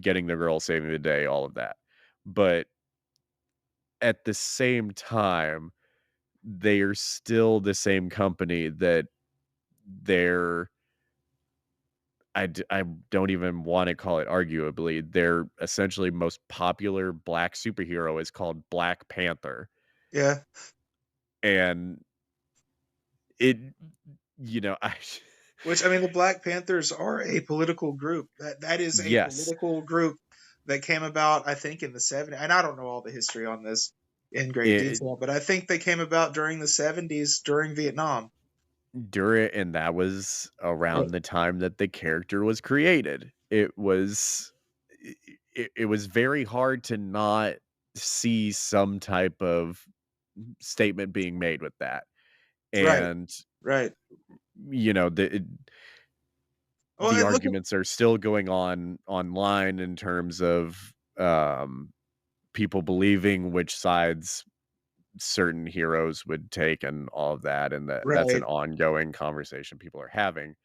getting the girl, saving the day, all of that. But at the same time, they are still the same company that they're I don't even wanna call it arguably, their essentially most popular black superhero is called Black Panther, yeah. and it I Which I mean, the Black Panthers are a political group. That is a Yes, political group that came about, I think, in the '70s. And I don't know all the history on this in great it detail, but I think they came about during the '70s during Vietnam. during and that was Right, around the time that the character was created. It was very hard to not see some type of statement being made with that, right, and, right. you know, Well, the and look at arguments are still going on online in terms of people believing which sides certain heroes would take and all of that, and that's an right, ongoing conversation people are having.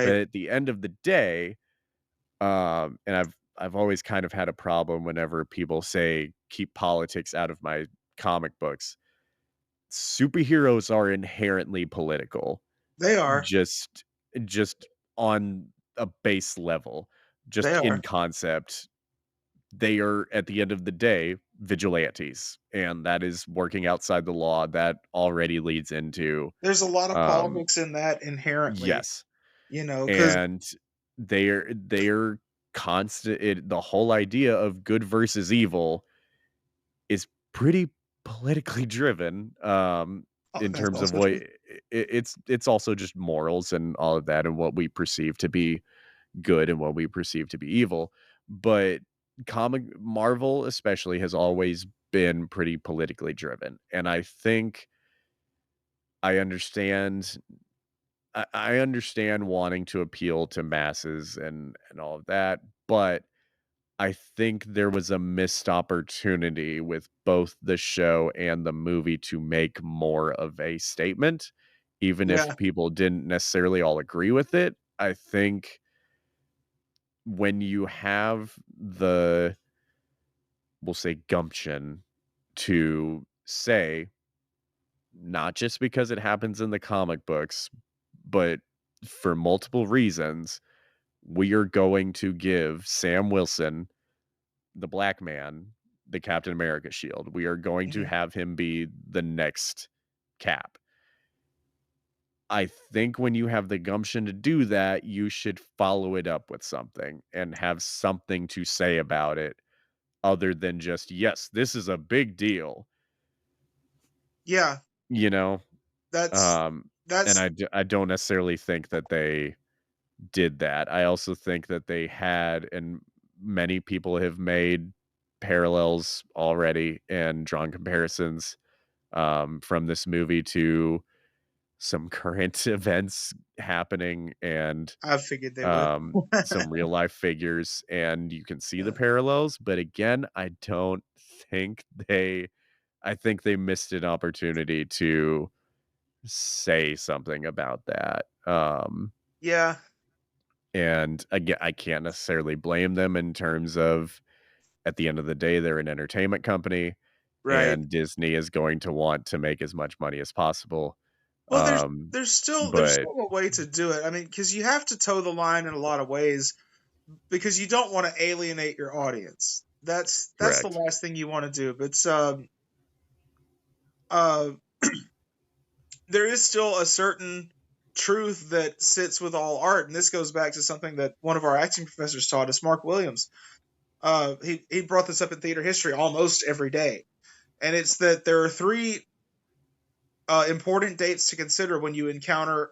But right. at the end of the day, and I've always kind of had a problem whenever people say keep politics out of my comic books. Superheroes are inherently political, They are. just just on a base level, They just in are. concept. They are, at the end of the day, vigilantes, and that is working outside the law. That already leads into There's a lot of um politics in that inherently, yes, because and they're the whole idea of good versus evil is pretty politically driven, in that's terms of also what true. it's also just morals and all of that, and what we perceive to be good and what we perceive to be evil. But comic Marvel especially has always been pretty politically driven, and I think I understand I understand wanting to appeal to masses and all of that, but I think there was a missed opportunity with both the show and the movie to make more of a statement, even if Yeah, people didn't necessarily all agree with it. I think when you have we'll say, gumption to say, not just because it happens in the comic books, but for multiple reasons, we are going to give Sam Wilson, the black man, the Captain America shield. We are going to mhm. have him be the next Cap. I think when you have the gumption to do that, you should follow it up with something and have something to say about it other than just, yes, this is a big deal, Yeah, you know? that's Um, and that's I don't necessarily think that they did that. I also think that they had, and many people have made parallels already and drawn comparisons from this movie to some current events happening and I figured they would. some real life figures, and you can see the Yeah. parallels. But again, I don't think I think they missed an opportunity to say something about that. Yeah, And again, I can't necessarily blame them in terms of at the end of the day, they're an entertainment company, Right. and Disney is going to want to make as much money as possible. Well, Um, there's but still a way to do it. I mean, because you have to toe the line in a lot of ways because you don't want to alienate your audience. That's the correct. last thing you want to do. But uh, there is still a certain truth that sits with all art, and this goes back to something that one of our acting professors taught us, Mark Williams. He brought this up in theater history almost every day, and it's that there are three important dates to consider when you encounter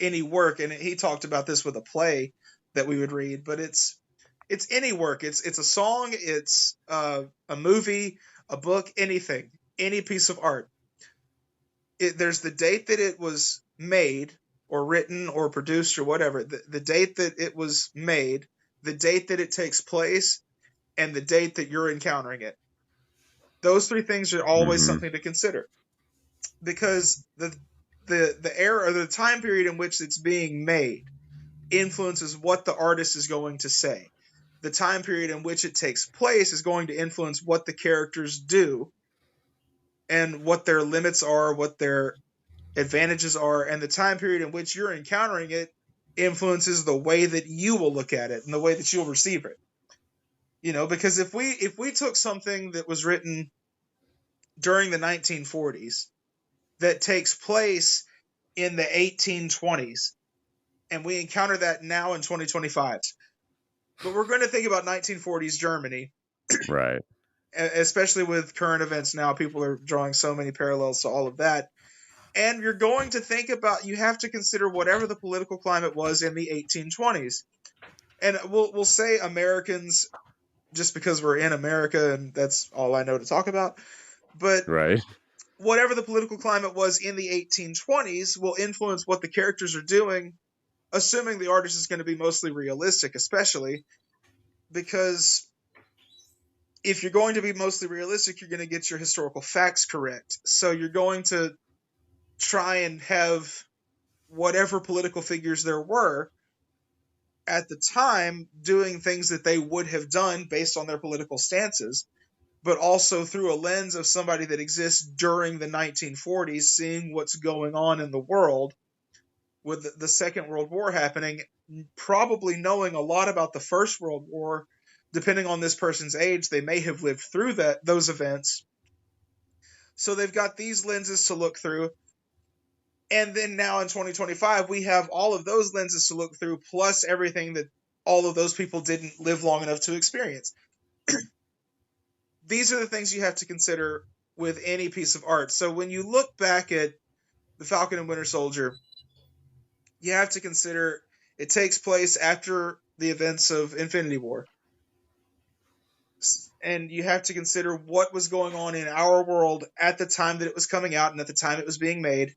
any work. And he talked about this with a play that we would read, but it's any work. It's a song, it's a movie, a book, anything, any piece of art. There's the date that it was made or written or produced or whatever, the date that it was made, the date that it takes place, and the date that you're encountering it. Those three things are always Mhm. something to consider, because the era or the time period in which it's being made influences what the artist is going to say. The time period in which it takes place is going to influence what the characters do and what their limits are, what their advantages are, and the time period in which you're encountering it influences the way that you will look at it and the way that you'll receive it. Because if we took something that was written during the 1940s that takes place in the 1820s and we encounter that now in 2025, but we're going to think about 1940s Germany, Right. especially with current events now. People are drawing so many parallels to all of that. And you're going to think about, you have to consider whatever the political climate was in the 1820s. And we'll say Americans, just because we're in America and that's all I know to talk about. But Right. whatever the political climate was in the 1820s will influence what the characters are doing, assuming the artist is going to be mostly realistic, especially because if you're going to be mostly realistic, you're going to get your historical facts correct. So you're going to try and have whatever political figures there were at the time doing things that they would have done based on their political stances, but also through a lens of somebody that exists during the 1940s, seeing what's going on in the world with the Second World War happening, probably knowing a lot about the First World War. Depending on this person's age, they may have lived through those events. So they've got these lenses to look through. And then now in 2025, we have all of those lenses to look through, plus everything that all of those people didn't live long enough to experience. These are the things you have to consider with any piece of art. So when you look back at The Falcon and Winter Soldier, you have to consider it takes place after the events of Infinity War. And you have to consider what was going on in our world at the time that it was coming out and at the time it was being made,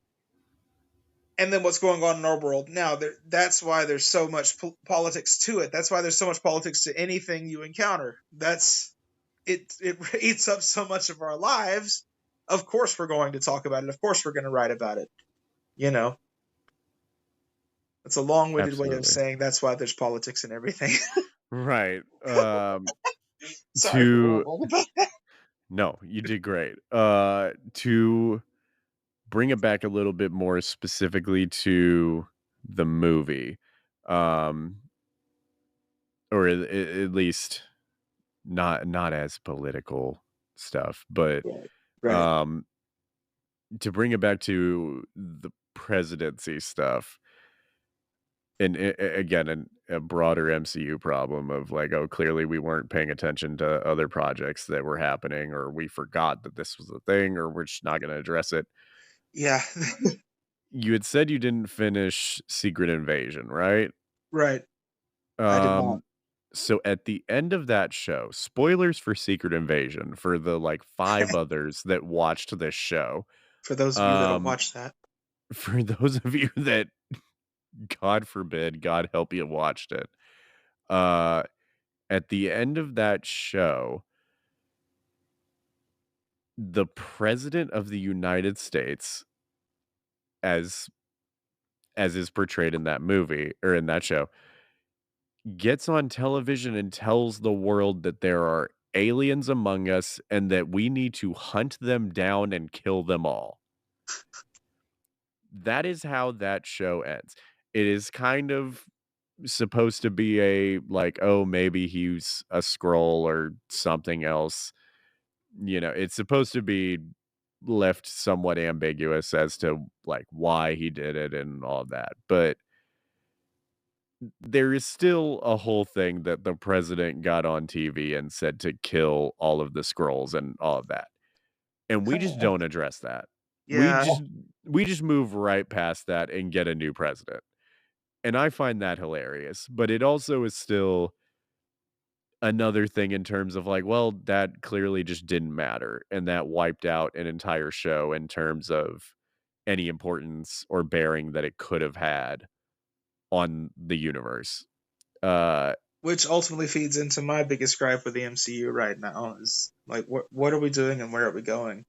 and then what's going on in our world now. That's why there's so much politics to it. That's why there's so much politics to anything you encounter. It eats up so much of our lives. Of course we're going to talk about it. Of course we're going to write about it. It's a long-winded way of Absolutely. saying that's why there's politics in everything. Right. Sorry for To rambling about that. No, you did great. To bring it back a little bit more specifically to the movie, um, or at least not as political stuff, but Right. um, to bring it back to the presidency stuff, and again, a broader MCU problem of like, oh, clearly we weren't paying attention to other projects that were happening, or we forgot that this was a thing, or we're just not going to address it. Yeah. You had said you didn't finish Secret Invasion, right? Right. I did not. Um, so at the end of that show, spoilers for Secret Invasion for the like 5 others that watched this show. For those of you that don't Um, watch that. for those of you that, God forbid, God help you, watched it. Uh, at the end of that show, the president of the United States, as as is portrayed in that movie or in that show, gets on television and tells the world that there are aliens among us and that we need to hunt them down and kill them all. That is how that show ends. It is kind of supposed to be a like, oh, maybe he's a scroll or something else. It's supposed to be left somewhat ambiguous as to like why he did it and all of that. But there is still a whole thing that the president got on TV and said to kill all of the scrolls and all of that. And we just don't address that. We Yeah. just we just move right past that and get a new president. And I find that hilarious, but it also is still another thing in terms of like, well, that clearly just didn't matter and that wiped out an entire show in terms of any importance or bearing that it could have had on the universe. Which ultimately feeds into my biggest gripe with the MCU right now is like, what are we doing and where are we going?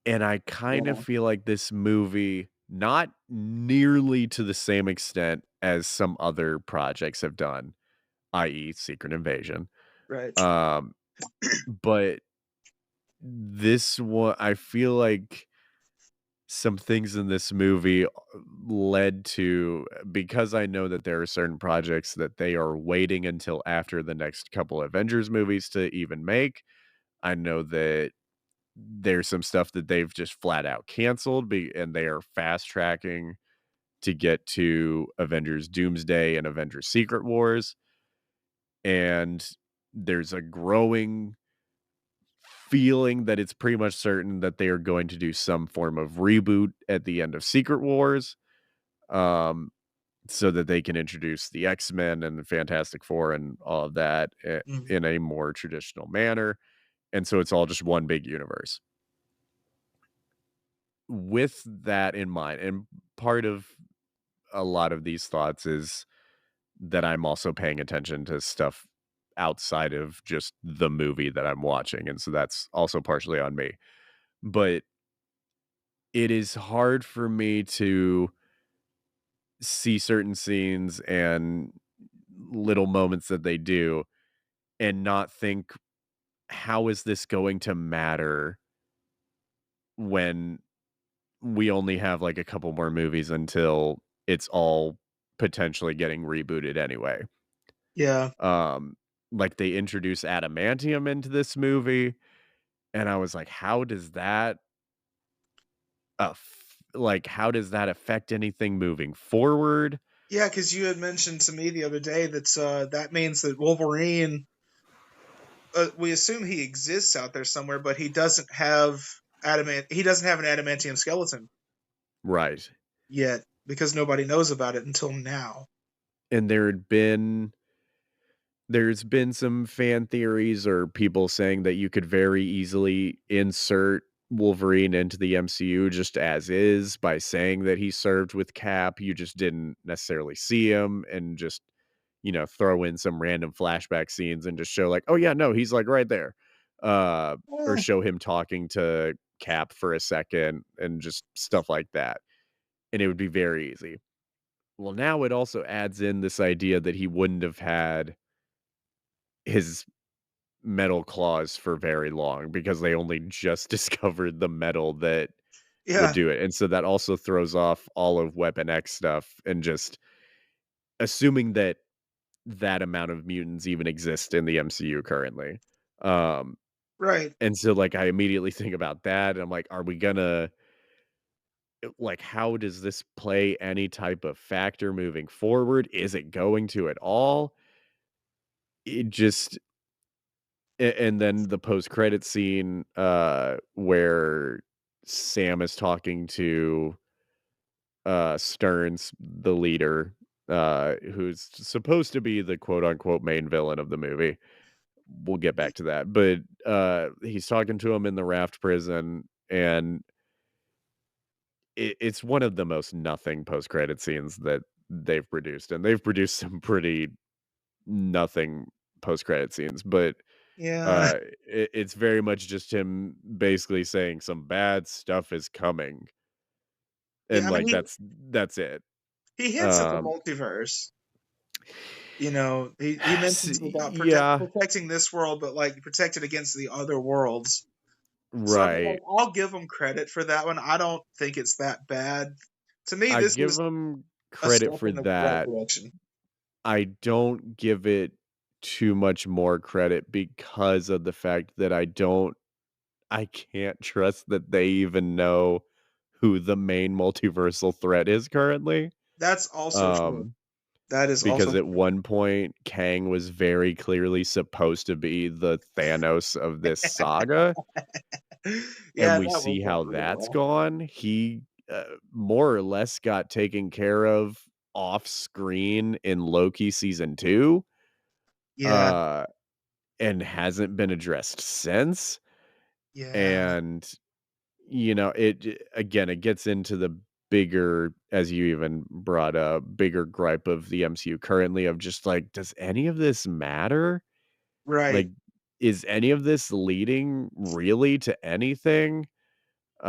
And I kind of Yeah. feel like this movie, not nearly to the same extent as some other projects have done, i.e., Secret Invasion. Right. But this one, I feel like some things in this movie led to, because I know that there are certain projects that they are waiting until after the next couple Avengers movies to even make. I know that there's some stuff that they've just flat out canceled and they are fast tracking to get to Avengers Doomsday and Avengers Secret Wars. And there's a growing feeling that it's pretty much certain that they are going to do some form of reboot at the end of Secret Wars, um, so that they can introduce the X-Men and the Fantastic Four and all of that Mhm. in a more traditional manner. And so it's all just one big universe. With that in mind, and part of a lot of these thoughts is that I'm also paying attention to stuff outside of just the movie that I'm watching. And so that's also partially on me. But it is hard for me to see certain scenes and little moments that they do and not think, how is this going to matter when we only have like a couple more movies until it's all potentially getting rebooted anyway. Yeah. Um, like they introduce adamantium into this movie, and I was like, how does that affect anything moving forward? Yeah, because you had mentioned to me the other day that that means that Wolverine, we assume he exists out there somewhere, but he doesn't have He doesn't have an adamantium skeleton Right. yet because nobody knows about it until now. And there's been some fan theories or people saying that you could very easily insert Wolverine into the MCU just as is by saying that he served with Cap. You just didn't necessarily see him and just, throw in some random flashback scenes and just show like, oh yeah, no, he's like right there. Or Eh, show him talking to Cap for a second and just stuff like that. And it would be very easy. Well, now it also adds in this idea that he wouldn't have had his metal claws for very long because they only just discovered the metal that would yeah. do it. And so that also throws off all of Weapon X stuff and just assuming that that amount of mutants even exist in the MCU currently. Um, Right. and so like I immediately think about that and I'm like, are we gonna like how does this play any type of factor moving forward? Is it going to at all? It just and then the post-credit scene, where Sam is talking to, Stearns, the leader, who's supposed to be the quote unquote main villain of the movie. We'll get back to that. But, he's talking to him in the raft prison, and it's one of the most nothing post-credit scenes that they've produced, and they've produced some pretty nothing post-credit scenes, but Yeah. Uh, it's very much just him basically saying some bad stuff is coming, Yeah. and I mean, like that's it. He hints at the Um, multiverse. You know, he mentions about yeah, protecting this world, but like protect it against the other worlds. So I mean, like, right. I'll give him credit for that one. I don't think it's that bad. To me, I this give is him a credit step for in the right that. direction. I don't give it too much more credit because of the fact that I can't trust that they even know who the main multiversal threat is currently. That's also true. Um, That is because also at one point Kang was very clearly supposed to be the Thanos of this saga, and yeah, we that see worked out how pretty that's well. gone. He more or less got taken care of off screen in Loki season 2, Yeah, uh, and hasn't been addressed since. yeah, And again, it gets into the bigger, as you even brought up, bigger gripe of the MCU currently of just like, does any of this matter? right. Like, is any of this leading really to anything?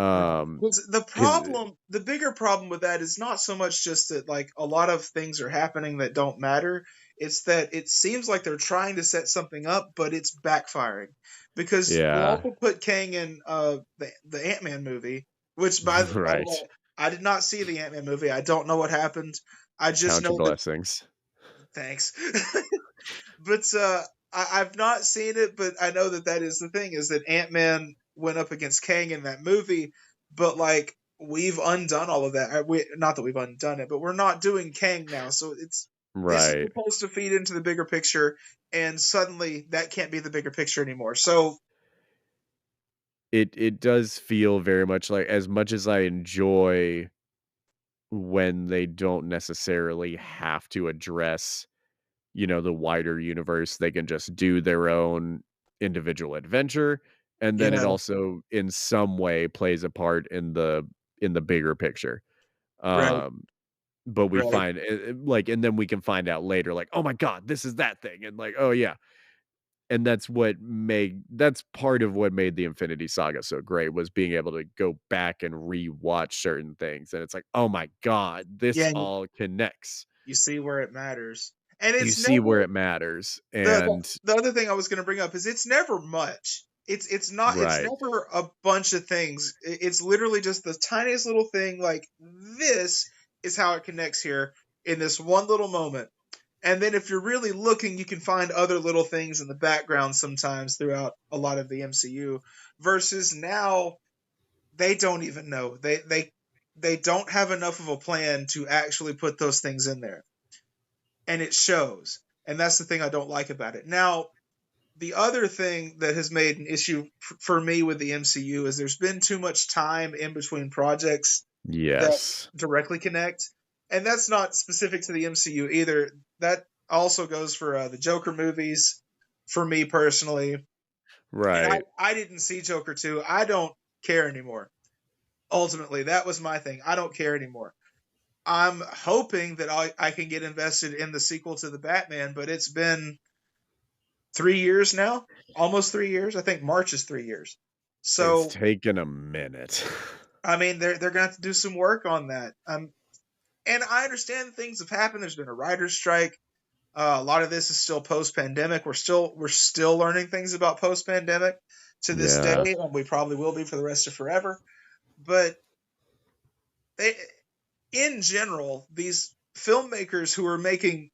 Right. Um, 'Cause because the bigger problem with that is not so much just that like a lot of things are happening that don't matter. It's that it seems like they're trying to set something up, but it's backfiring. Because they yeah, also put Kang in the Ant-Man movie, which by the right. way, I did not see the Ant-Man movie. I don't know what happened. I just Count your know that blessings. thanks. But I've not seen it, but I know that that is the thing is that Ant Man went up against Kang in that movie, but like we've undone all of that. Not that we've undone it, but we're not doing Kang now. So it's this is Right. supposed to feed into the bigger picture, and suddenly that can't be the bigger picture anymore. So It does feel very much as I enjoy when they don't necessarily have to address, the wider universe, they can just do their own individual adventure, and then it yeah, also in some way plays a part in the bigger picture. right, Um, but we right. find and then we can find out later, like, oh my god, this is that thing, and like, oh yeah. And that's part of what made the Infinity Saga so great was being able to go back and rewatch certain things, and it's like, oh my god, this Yeah, all connects. you see where it matters, and You it's see where never it matters, the and the other thing I was going to bring up is it's never much. It's right. never a bunch of things. It's literally just the tiniest little thing. Like this is how it connects here in this one little moment. And then if you're really looking, you can find other little things in the background sometimes throughout a lot of the MCU. Versus now, they don't even know. They don't have enough of a plan to actually put those things in there, and it shows. And that's the thing I don't like about it. Now, the other thing that has made an issue for me with the MCU is there's been too much time in between projects that Yes. directly connect, and that's not specific to the MCU either. That also goes for the Joker movies, for me personally. And Right. I didn't see Joker 2. I don't care anymore. Ultimately, that was my thing. I don't care anymore. I'm hoping that I can get invested in the sequel to the Batman, but it's been 3 years now, almost 3 years. I think March is 3 years. It's So taken a minute. I mean, they're gonna have to do some work on that. And I understand things have happened. There's been a writer's strike. A lot of this is still post pandemic. We're still learning things about post pandemic to this day, Yeah. and we probably will be for the rest of forever. But they, in general, these filmmakers who are making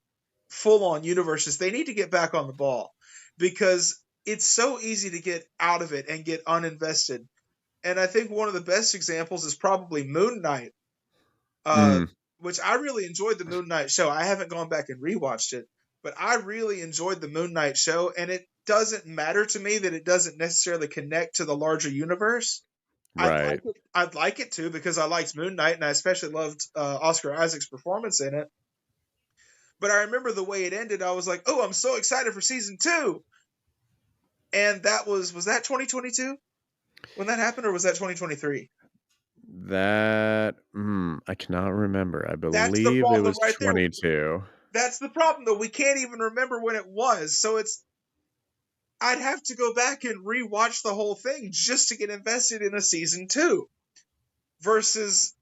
full on universes, they need to get back on the ball because it's so easy to get out of it and get uninvested. And I think one of the best examples is probably Moon Knight, uh, Mm, which I really enjoyed the Moon Knight show. I haven't gone back and rewatched it, but I really enjoyed the Moon Knight show. And it doesn't matter to me that it doesn't necessarily connect to the larger universe. I'd like right. it. I'd like it to because I liked Moon Knight and I especially loved Oscar Isaac's performance in it. But I remember the way it ended. I was like, "Oh, I'm so excited for season 2." And that was that 2022 when that happened, or was that 2023? I cannot remember. I That's the believe it problem was right there. 22. That's the problem though. We can't even remember when it was. So I'd have to go back and rewatch the whole thing just to get invested in a season 2 versus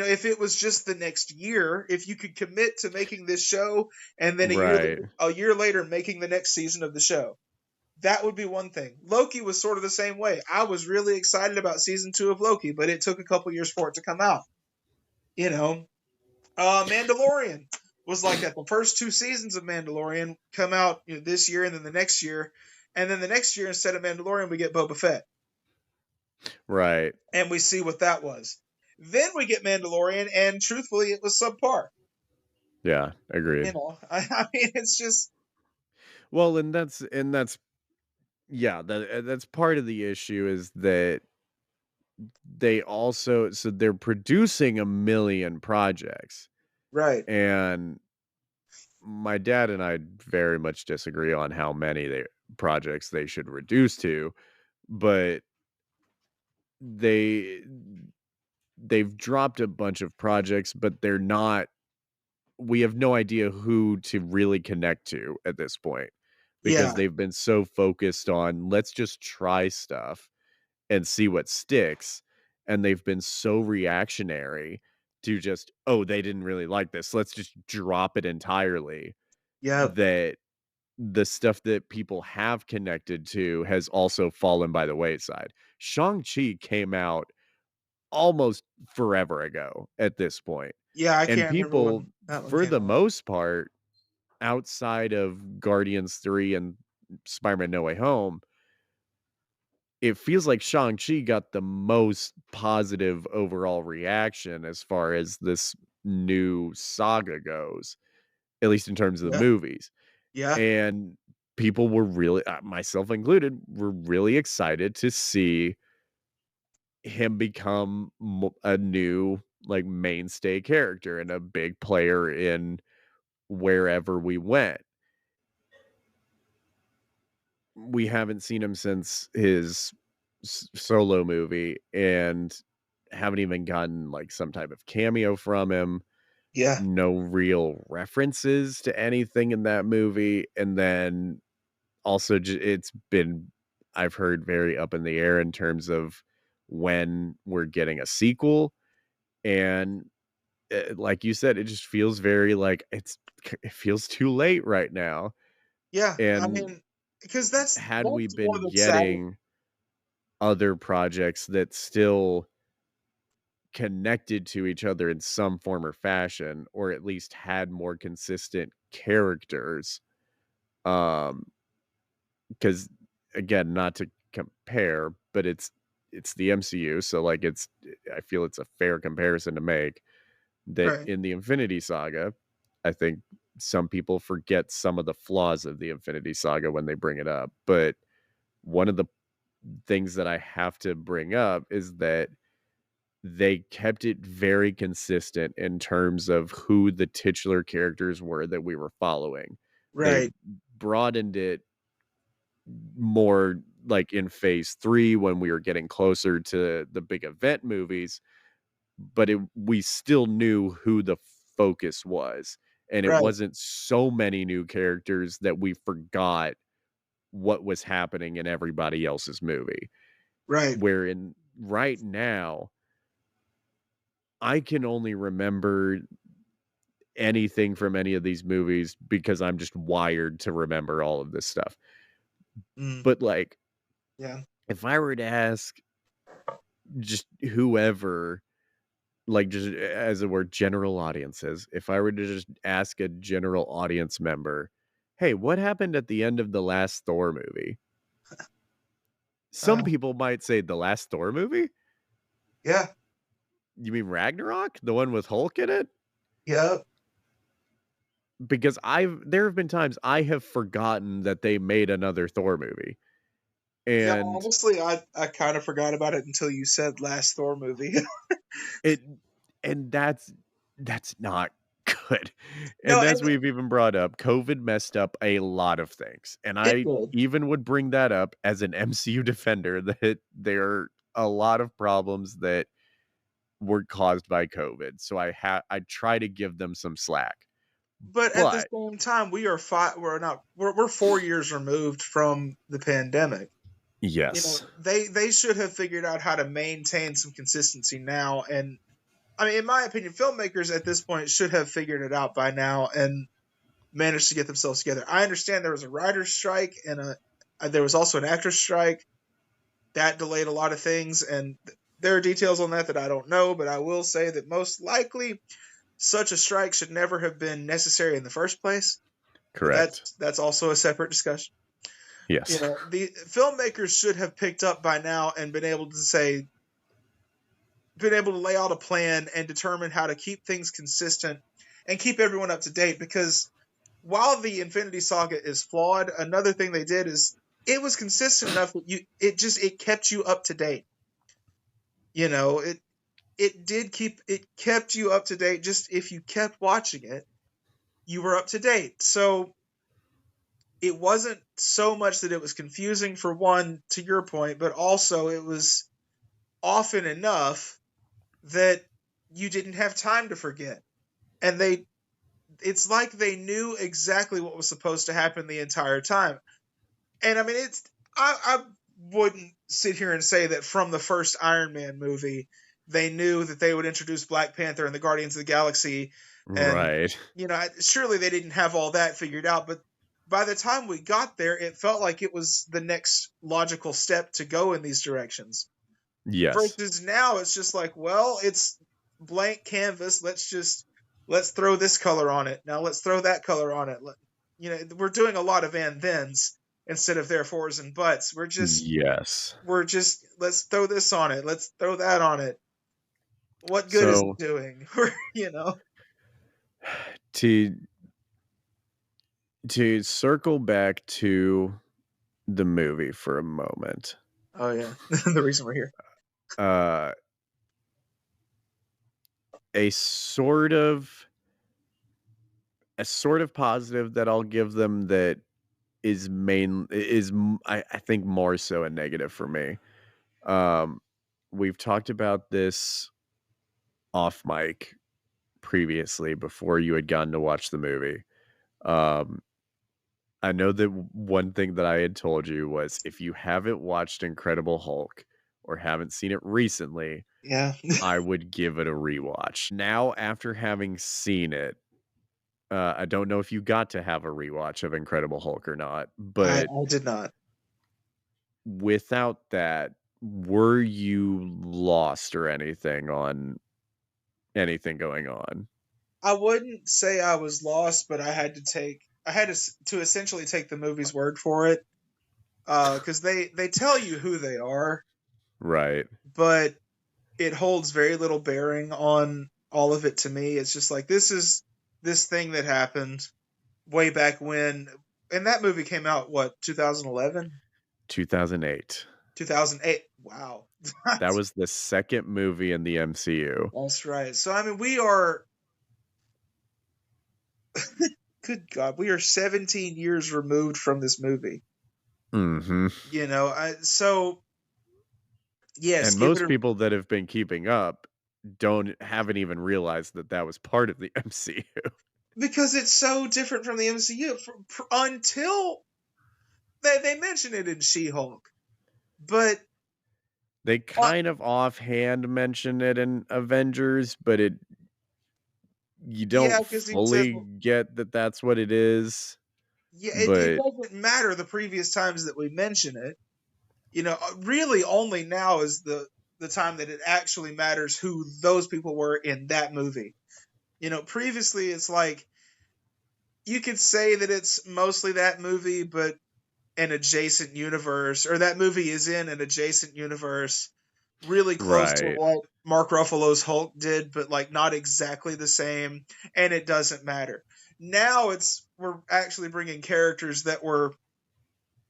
if it was just the next year, if you could commit to making this show and then Right. a year later making the next season of the show, that would be one thing. Loki was sort of the same way. I was really excited about season 2 of Loki, but it took a couple years for it to come out. Mandalorian was like that. The first 2 seasons of Mandalorian come out this year and then the next year. And then the next year, instead of Mandalorian, we get Boba Fett. Right. And we see what that was. Then we get Mandalorian, and truthfully, it was subpar. Yeah, agreed. I mean, it's just... Well, and that's that's part of the issue, is that they're producing a million projects. Right. And my dad and I very much disagree on how many projects they should reduce to, but they've dropped a bunch of projects, but we have no idea who to really connect to at this point, because they've been so focused on, let's just try stuff and see what sticks. And they've been so reactionary to just, oh, they didn't really like this, let's just drop it entirely. That the stuff that people have connected to has also fallen by the wayside. Shang-Chi came out almost forever ago at this point. Yeah, I And can't remember people, when that one for came the out. most part, outside of Guardians 3 and Spider-Man No Way Home, it feels like Shang-Chi got the most positive overall reaction as far as this new saga goes, at least in terms of the movies. Yeah. And people were really, myself included, were really excited to see him become a new, like, mainstay character and a big player in wherever we went. We haven't seen him since his solo movie, and haven't even gotten like some type of cameo from him. Yeah. No real references to anything in that movie. And then also it's been, I've heard, very up in the air in terms of when we're getting a sequel. And like you said, it just feels very like it feels too late right now. Yeah. And I mean, because that's had we one been of the sad... getting other projects that still connected to each other in some form or fashion, or at least had more consistent characters, because again, not to compare, but it's the MCU, so like I feel it's a fair comparison to make, that Right. in the Infinity Saga, I think some people forget some of the flaws of the Infinity Saga when they bring it up, but one of the things that I have to bring up is that they kept it very consistent in terms of who the titular characters were that we were following. They Right. broadened it more like in phase 3 when we were getting closer to the big event movies, but we still knew who the focus was. And it Right. wasn't so many new characters that we forgot what was happening in everybody else's movie. Right. Wherein right now, I can only remember anything from any of these movies because I'm just wired to remember all of this stuff. But like, yeah, if I were to ask just whoever, like, just as it were, general audiences, if I were to just ask a general audience member, hey, what happened at the end of the last Thor movie? Some people might say the last Thor movie? Yeah. You mean Ragnarok? The one with Hulk in it? Yeah. Because there have been times I have forgotten that they made another Thor movie. And yeah, honestly, I kind of forgot about it until you said last Thor movie. and that's not good. No, And as we've even brought up, COVID messed up a lot of things. And I even would bring that up as an MCU defender, that there are a lot of problems that were caused by COVID. So I try to give them some slack. But at the same time, we're 4 years removed from the pandemic. Yes. They should have figured out how to maintain some consistency now, and I mean, in my opinion, filmmakers at this point should have figured it out by now and managed to get themselves together. I understand there was a writer's strike and there was also an actor's strike that delayed a lot of things, and there are details on that I don't know, but I will say that most likely such a strike should never have been necessary in the first place. Correct. That's also a separate discussion. Yes. You know, the filmmakers should have picked up by now and been able to lay out a plan and determine how to keep things consistent and keep everyone up to date. Because while the Infinity Saga is flawed, another thing they did is it was consistent enough that it kept you up to date. You know, it kept you up to date. Just if you kept watching it, you were up to date. So it wasn't so much that it was confusing, for one, to your point, but also it was often enough that you didn't have time to forget. And it's like they knew exactly what was supposed to happen the entire time. And I mean, I wouldn't sit here and say that from the first Iron Man movie, they knew that they would introduce Black Panther and the Guardians of the Galaxy. And, right. you know, surely they didn't have all that figured out, but by the time we got there, it felt like it was the next logical step to go in these directions. Yes. Versus now, it's just like, well, it's blank canvas. Let's throw this color on it. Now let's throw that color on it. You know, we're doing a lot of and thens instead of therefores and buts. We're just let's throw this on it. Let's throw that on it. What good is it doing? You know, to circle back to the movie for a moment. Oh yeah, the reason we're here. A sort of positive that I'll give them that is I think more so a negative for me. We've talked about this off mic previously before you had gotten to watch the movie. I know that one thing that I had told you was if you haven't watched Incredible Hulk or haven't seen it recently, yeah, I would give it a rewatch. Now, after having seen it, I don't know if you got to have a rewatch of Incredible Hulk or not, but I did not. Without that, were you lost or anything on anything going on? I wouldn't say I was lost, but I had to essentially take the movie's word for it, because they tell you who they are, right? But it holds very little bearing on all of it to me. It's just like this is this thing that happened way back when, and that movie came out 2011, 2008. 2008. Wow, that was the second movie in the MCU. That's right. So I mean, we are. Good God, we are 17 years removed from this movie. Mm-hmm. You know, so yes, and most people that have been keeping up haven't even realized that was part of the MCU because it's so different from the MCU until they mention it in She-Hulk, but they kind of offhand mention it in Avengers, but you don't fully get that that's what it is. Yeah, it doesn't matter the previous times that we mention it. You know, really only now is the time that it actually matters who those people were in that movie. You know, previously it's like you could say that it's mostly that movie, but an adjacent universe, or that movie is in an adjacent universe really close to what Mark Ruffalo's Hulk did, but like not exactly the same, and it doesn't matter. Now we're actually bringing characters that were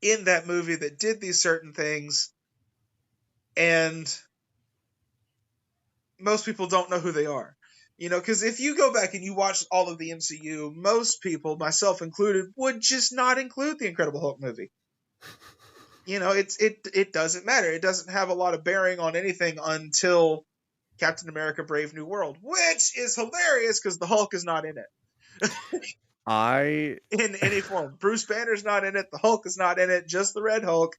in that movie that did these certain things, and most people don't know who they are. You know, because if you go back and you watch all of the MCU, most people, myself included, would just not include the Incredible Hulk movie. You know, it doesn't matter. It doesn't have a lot of bearing on anything until Captain America: Brave New World, which is hilarious because the Hulk is not in it. In any form. Bruce Banner's not in it. The Hulk is not in it. Just the Red Hulk.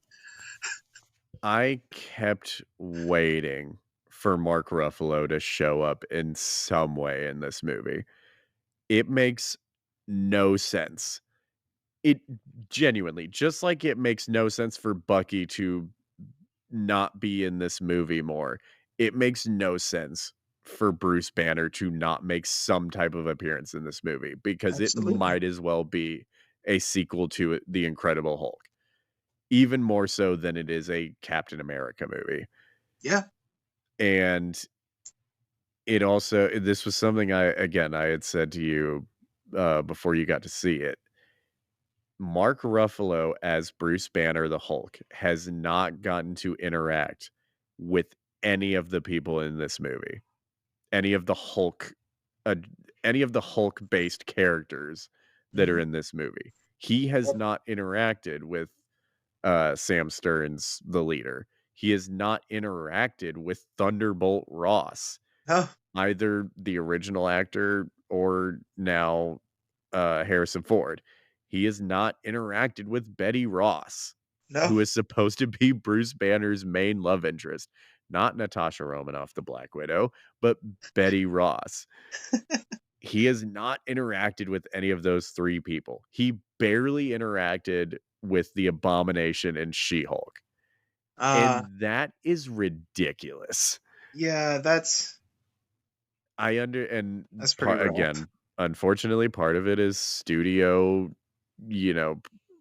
I kept waiting for Mark Ruffalo to show up in some way in this movie. It makes no sense. It genuinely, just like it makes no sense for Bucky to not be in this movie more, it makes no sense for Bruce Banner to not make some type of appearance in this movie, because it Absolutely. might as well be a sequel to The Incredible Hulk, even more so than it is a Captain America movie. Yeah. And it also, this was something I had said to you before you got to see it. Mark Ruffalo as Bruce Banner the Hulk has not gotten to interact with any of the people in this movie. Any of the Hulk uh, any of the Hulk based characters that are Mhm. in this movie. He has Yep. not interacted with Sam Stearns, the leader. He has not interacted with Thunderbolt Ross, No. either the original actor or now Harrison Ford. He has not interacted with Betty Ross, No. who is supposed to be Bruce Banner's main love interest. Not Natasha Romanoff, the Black Widow, but Betty Ross. He has not interacted with any of those three people. He barely interacted with the Abomination and She-Hulk. And that is ridiculous. Yeah, that's And pretty rough. again, unfortunately, part of it is studio,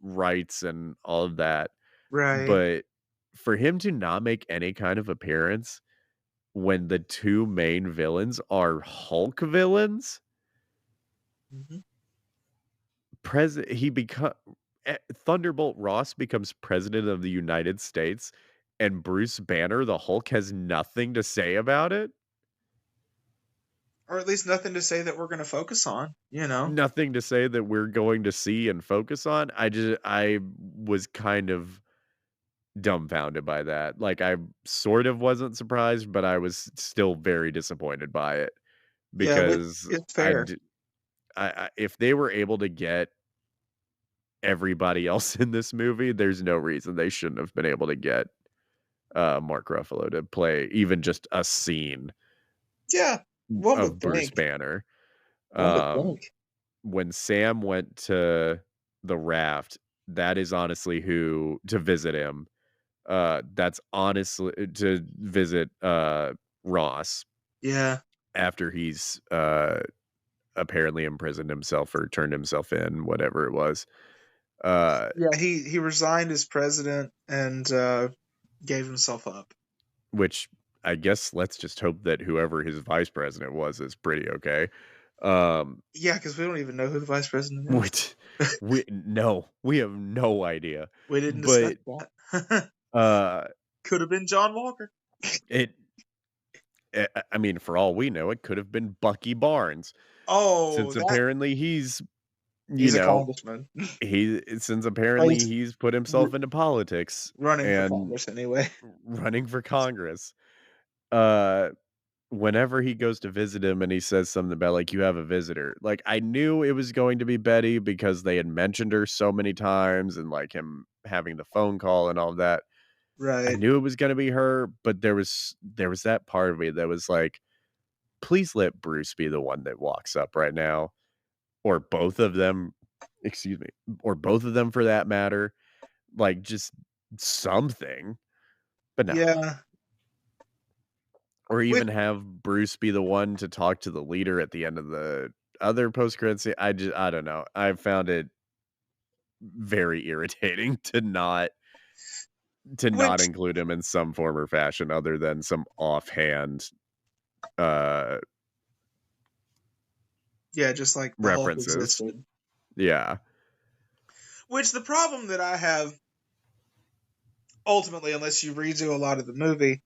rights and all of that. Right. But for him to not make any kind of appearance when the two main villains are Hulk villains, Mhm. Thunderbolt Ross becomes president of the United States, and Bruce Banner, the Hulk, has nothing to say about it. Or at least nothing to say that we're going to focus on, you know? Nothing to say that we're going to see and focus on. I was kind of dumbfounded by that. Like, I sort of wasn't surprised, but I was still very disappointed by it, Yeah, which because is fair. if they were able to get everybody else in this movie, there's no reason they shouldn't have been able to get Mark Ruffalo to play even just a scene Yeah, one of would Bruce think. Banner. One would Um, think. when Sam went to the raft, that is honestly who to visit him. That's honestly to visit Ross Yeah. after he's apparently imprisoned himself or turned himself in, whatever it was. Yeah, he resigned as president and gave himself up. Which I guess let's just hope that whoever his vice president was is pretty okay. Um, Yeah, because we don't even know who the vice president is. which we have no idea. We didn't discuss But that. uh, Could have been John Walker. I mean, for all we know, it could have been Bucky Barnes, Oh, since apparently he's a congressman. apparently He's he's put himself into politics running for and Congress anyway. running for Congress. Whenever he goes to visit him and he says something about, like, you have a visitor, like, I knew it was going to be Betty because they had mentioned her so many times, and like him having the phone call and all of that. I Right. knew it was going to be her, but there was that part of me that was like, please let Bruce be the one that walks up right now, or both of them, excuse me, or both of them for that matter, like, just something. But no. Yeah. Or Which even have Bruce be the one to talk to the leader at the end of the other post-credit scene. I don't know. I found it very irritating to not which include him in some form or fashion other than some offhand uh yeah, just like the Hulk references. existed. Yeah. Which the problem that I have ultimately, unless you redo a lot of the movie,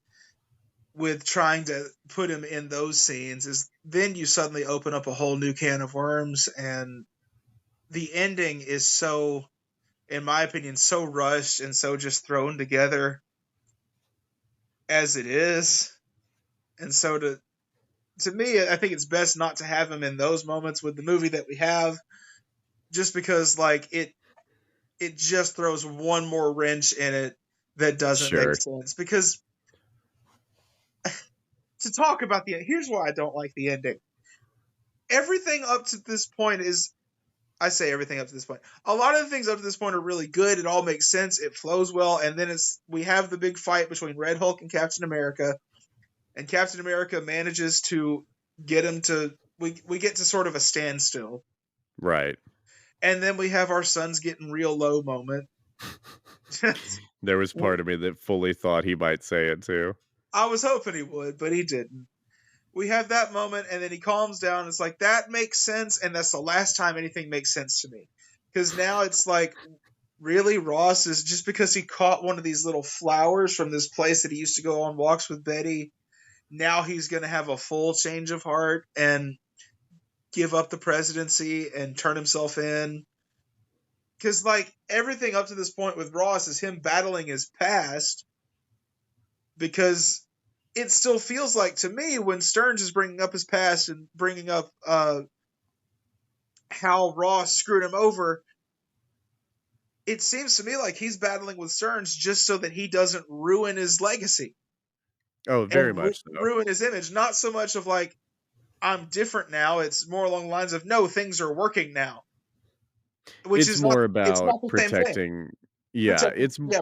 with trying to put him in those scenes is then you suddenly open up a whole new can of worms, and the ending is so, in my opinion, so rushed and so just thrown together as it is. And so to me, I think it's best not to have him in those moments with the movie that we have, just because like it just throws one more wrench in it that doesn't make Sure. sense. Because to talk about here's why I don't like the ending. Everything up to this point is, I say everything up to this point. A lot of the things up to this point are really good. It all makes sense. It flows well. And then we have the big fight between Red Hulk and Captain America. And Captain America manages to get him to, we get to sort of a standstill. Right. And then we have our son's getting real low moment. There was part of me that fully thought he might say it too. I was hoping he would, but he didn't. We have that moment, and then he calms down. It's like, that makes sense, and that's the last time anything makes sense to me. Because now it's like, really, Ross is just because he caught one of these little flowers from this place that he used to go on walks with Betty, now he's going to have a full change of heart and give up the presidency and turn himself in. Because, like, everything up to this point with Ross is him battling his past, because it still feels like, to me, when Stearns is bringing up his past and bringing up how Ross screwed him over, it seems to me like he's battling with Stearns just so that he doesn't ruin his legacy. Oh, very much so. Ruin his image. Not so much of like, I'm different now. It's more along the lines of, no, things are working now. Which it's more about protecting. Yeah,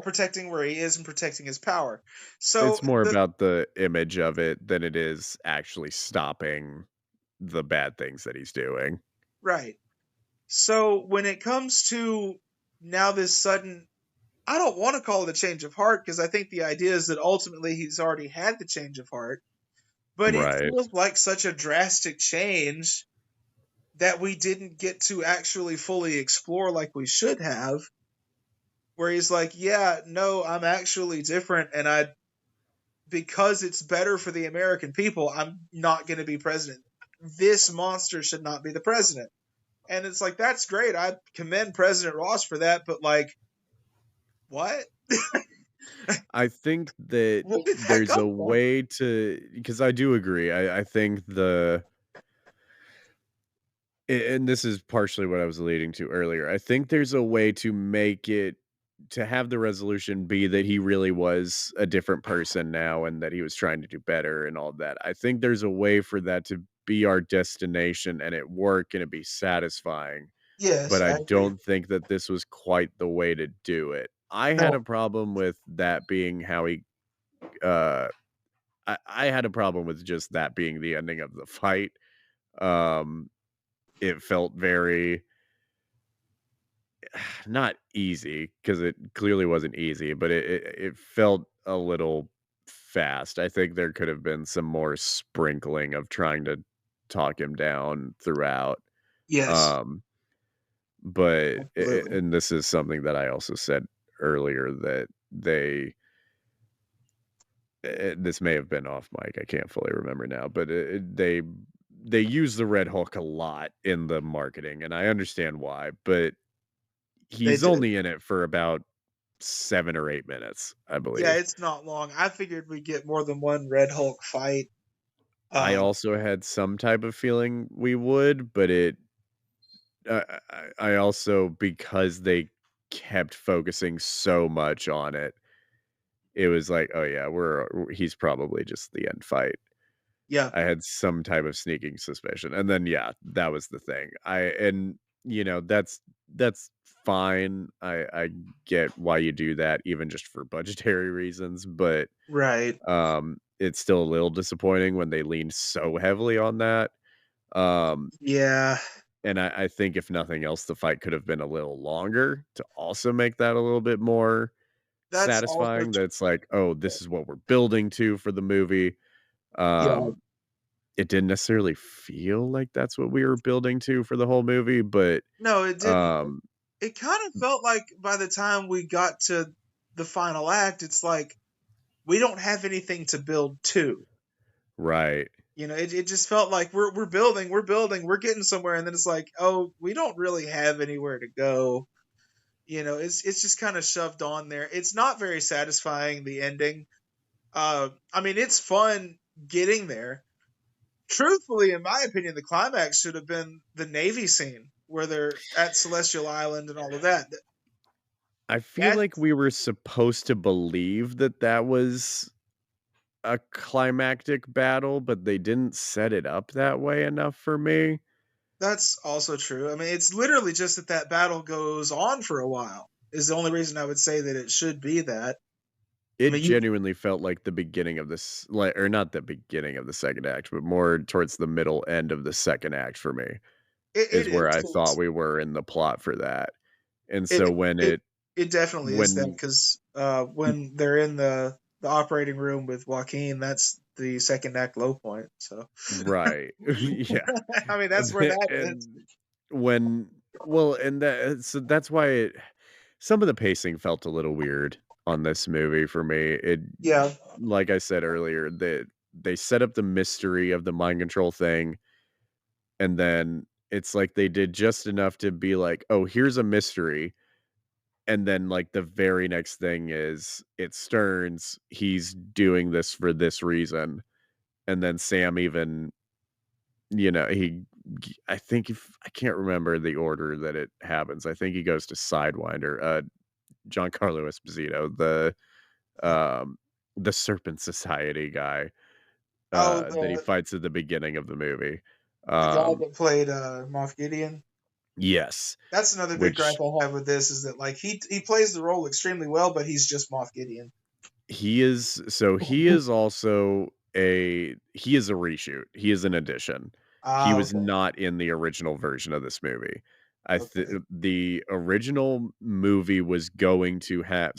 protecting where he is and protecting his power. So it's more about the image of it than it is actually stopping the bad things that he's doing. Right. So when it comes to now this sudden, I don't want to call it a change of heart, because I think the idea is that ultimately he's already had the change of heart. But it feels like such a drastic change that we didn't get to actually fully explore like we should have. Where he's like, yeah, no, I'm actually different, and because it's better for the American people, I'm not going to be president. This monster should not be the president. And it's like, that's great. I commend President Ross for that, but like, what? I think that there's a way to, because I do agree. I think and this is partially what I was leading to earlier. I think there's a way to make it, to have the resolution be that he really was a different person now and that he was trying to do better and all that. I think there's a way for that to be our destination and it work and it be satisfying. Yes. But I don't think that this was quite the way to do it. I had a problem with that being how he I had a problem with just that being the ending of the fight. It felt very not easy, because it clearly wasn't easy, but it felt a little fast. I think there could have been some more sprinkling of trying to talk him down throughout. Yes. But and this is something that I also said earlier, that this may have been off mic, I can't fully remember now, but they use the Red Hulk a lot in the marketing, and I understand why, but he's only in it for about 7 or 8 minutes, I believe. Yeah, it's not long. I figured we'd get more than one Red Hulk fight. I also had some type of feeling we would, but I also, because they kept focusing so much on it, it was like, oh yeah, he's probably just the end fight. Yeah. I had some type of sneaking suspicion. And then yeah, that was the thing. That's fine. I get why you do that, even just for budgetary reasons, but right. It's still a little disappointing when they leaned so heavily on that. Yeah. And I think if nothing else, the fight could have been a little longer to also make that a little bit more satisfying. That's like, oh, this is what we're building to for the movie. It didn't necessarily feel like that's what we were building to for the whole movie, but no, it didn't. It kind of felt like by the time we got to the final act, it's like, we don't have anything to build to. Right. You know, it just felt like we're building, we're getting somewhere, and then it's like, oh, we don't really have anywhere to go. You know, it's just kind of shoved on there. It's not very satisfying, the ending. I mean, it's fun getting there. Truthfully, in my opinion, the climax should have been the Navy scene where they're at Celestial Island and all of that. I feel like we were supposed to believe that was a climactic battle, but they didn't set it up that way enough for me. That's also true. I mean, it's literally just that battle goes on for a while. Is the only reason I would say that it should be that. I It mean, you genuinely felt like the beginning of this, like, or not the beginning of the second act, but more towards the middle end of the second act for me it is where is I thought 'cause we were in the plot for that. And so it when it it definitely is that when because when they're in the operating room with Joaquin, that's the second act low point. So right, yeah, I mean, that's where that is. and when well, and so that's why some of the pacing felt a little weird on this movie for me. It, Yeah. like I said earlier, that they set up the mystery of the mind control thing, and then it's like they did just enough to be like, "Oh, here's a mystery." And then like the very next thing is it's Stearns, he's doing this for this reason. And then Sam even, I think if I can't remember the order that it happens. I think he goes to Sidewinder, Giancarlo Esposito, um the Serpent Society guy, Oh, that he fights at the beginning of the movie. the guy Um that played Moff Gideon. yes, That's another big gripe which I have with this is that like he plays the role extremely well, but he's just Moff Gideon. he is also he is a reshoot. He is an addition. He Ah, was okay, not in the original version of this movie. okay. The original movie was going to have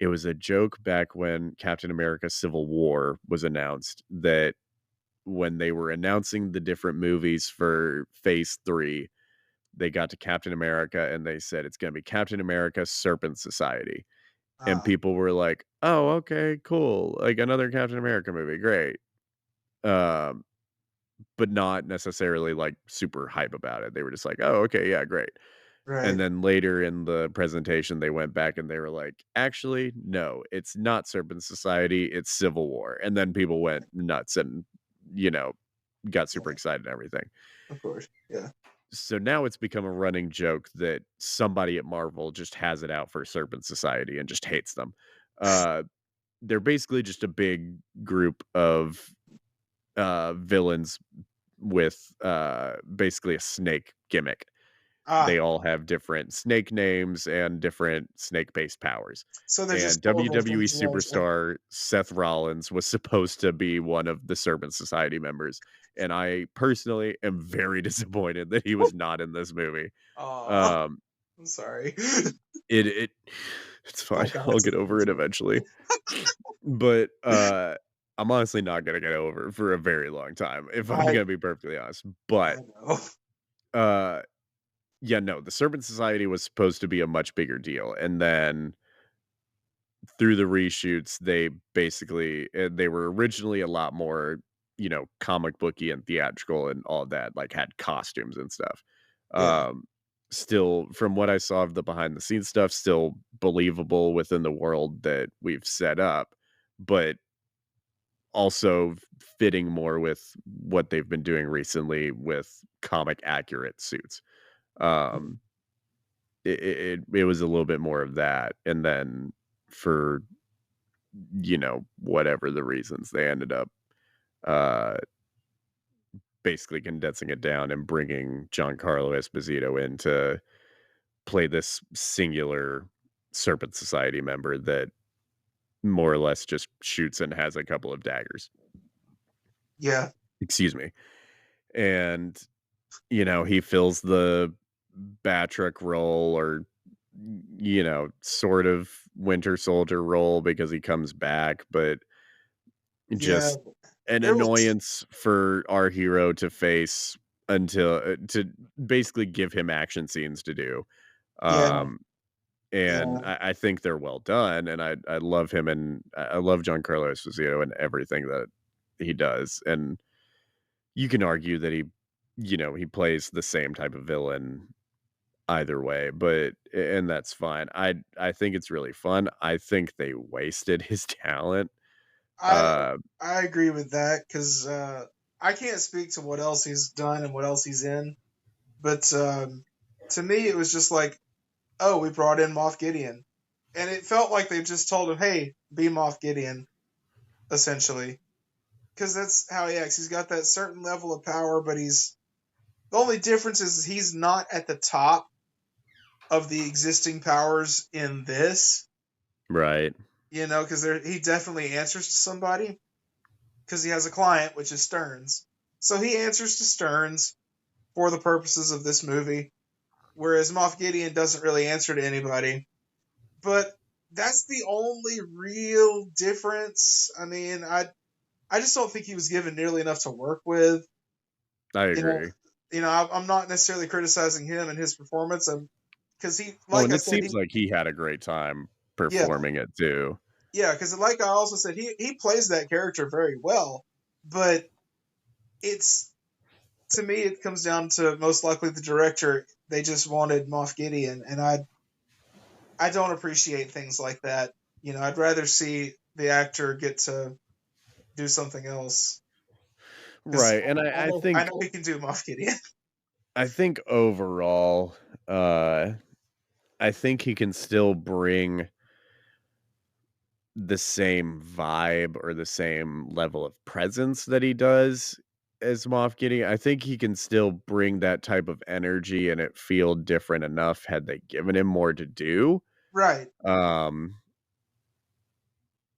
it was a joke back when Captain America Civil War was announced that when they were announcing the different movies for Phase 3, they got to Captain America and they said it's going to be Captain America Serpent Society. And Ah, people were like, "Oh, okay, cool. Like another Captain America movie, great." Um, but not necessarily like super hype about it. They were just like, "Oh, okay, yeah, great." And right. then later in the presentation, they went back and they were like, "Actually, no, it's not Serpent Society, it's Civil War." And then people went nuts and, you know, got super Yeah, excited and everything. of course. Yeah. So now it's become a running joke that somebody at Marvel just has it out for Serpent Society and just hates them. Uh, they're basically just a big group of villains with basically a snake gimmick. They Ah, all have different snake names and different snake-based powers. so they're And just horrible WWE things. superstar Seth Rollins was supposed to be one of the Serpent Society members. And I personally am very disappointed that he was not in this movie. Oh, Um, I'm sorry. it it's fine. Oh God, I'll it's get over it offensive. eventually. But I'm honestly not gonna get over it for a very long time, if I'm I gonna be perfectly honest. I But know. uh yeah, no, the Serpent Society was supposed to be a much bigger deal. And then through the reshoots, they basically they were originally a lot more, comic booky and theatrical and all that, like had costumes and stuff. Yeah, Um, Still, from what I saw of the behind the scenes stuff, still believable within the world that we've set up, but also fitting more with what they've been doing recently with comic accurate suits. Um, it was a little bit more of that, and then for whatever the reasons, they ended up uh basically condensing it down and bringing Giancarlo Esposito in to play this singular Serpent Society member that more or less just shoots and has a couple of daggers. yeah, Excuse me. And he fills the Batrick role, or sort of Winter Soldier role, because he comes back, but yeah. just an There was, annoyance for our hero to face until to basically give him action scenes to do. yeah, Um, and yeah. I think they're well done, and I love him, and I love Giancarlo Esposito and everything that he does. And you can argue that he plays the same type of villain either way, but and that's fine. I think it's really fun. I think they wasted his talent. I Uh, I agree with that because I can't speak to what else he's done and what else he's in, but to me it was just like, oh, we brought in Moff Gideon, and it felt like they just told him, hey, be Moff Gideon. essentially, because that's how he acts. He's got that certain level of power, but the only difference is he's not at the top of the existing powers in this. Right. You know, because he definitely answers to somebody because he has a client, which is Stearns. So he answers to Stearns for the purposes of this movie, whereas Moff Gideon doesn't really answer to anybody. But that's the only real difference. I mean, I just don't think he was given nearly enough to work with. I You know, agree. I'm not necessarily criticizing him and his performance, because he, Oh, like and I it said, seems like he had a great time yeah, performing it too. yeah, because like I also said, he plays that character very well, but it's, to me, it comes down to most likely the director. They just wanted Moff Gideon, and I don't appreciate things like that. You know, I'd rather see the actor get to do something else. Because Right. And I I know I think know he can do Moff Gideon. overall, I think he can still bring the same vibe or the same level of presence that he does as Moff Gideon. I think he can still bring that type of energy and it feel different enough had they given him more to do. Right. Um,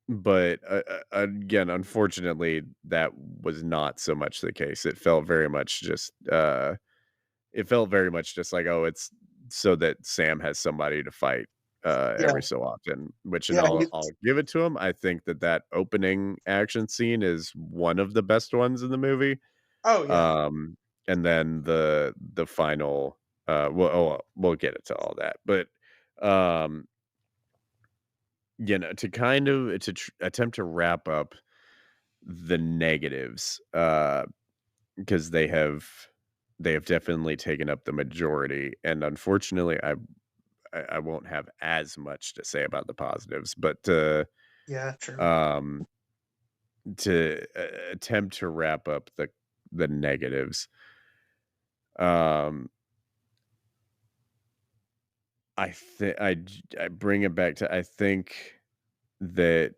but again, unfortunately, that was not so much the case. It felt very much just like, oh, it's so that Sam has somebody to fight Yeah. every so often, which, and Yeah. I'll give it to him. I think that opening action scene is one of the best ones in the movie. Oh yeah. And then the final, we'll get into all that, but um, to kind of attempt to wrap up the negatives, because they have definitely taken up the majority, and unfortunately, I won't have as much to say about the positives, but Yeah. True. um, to attempt to wrap up the negatives, um, I bring it back to, I think that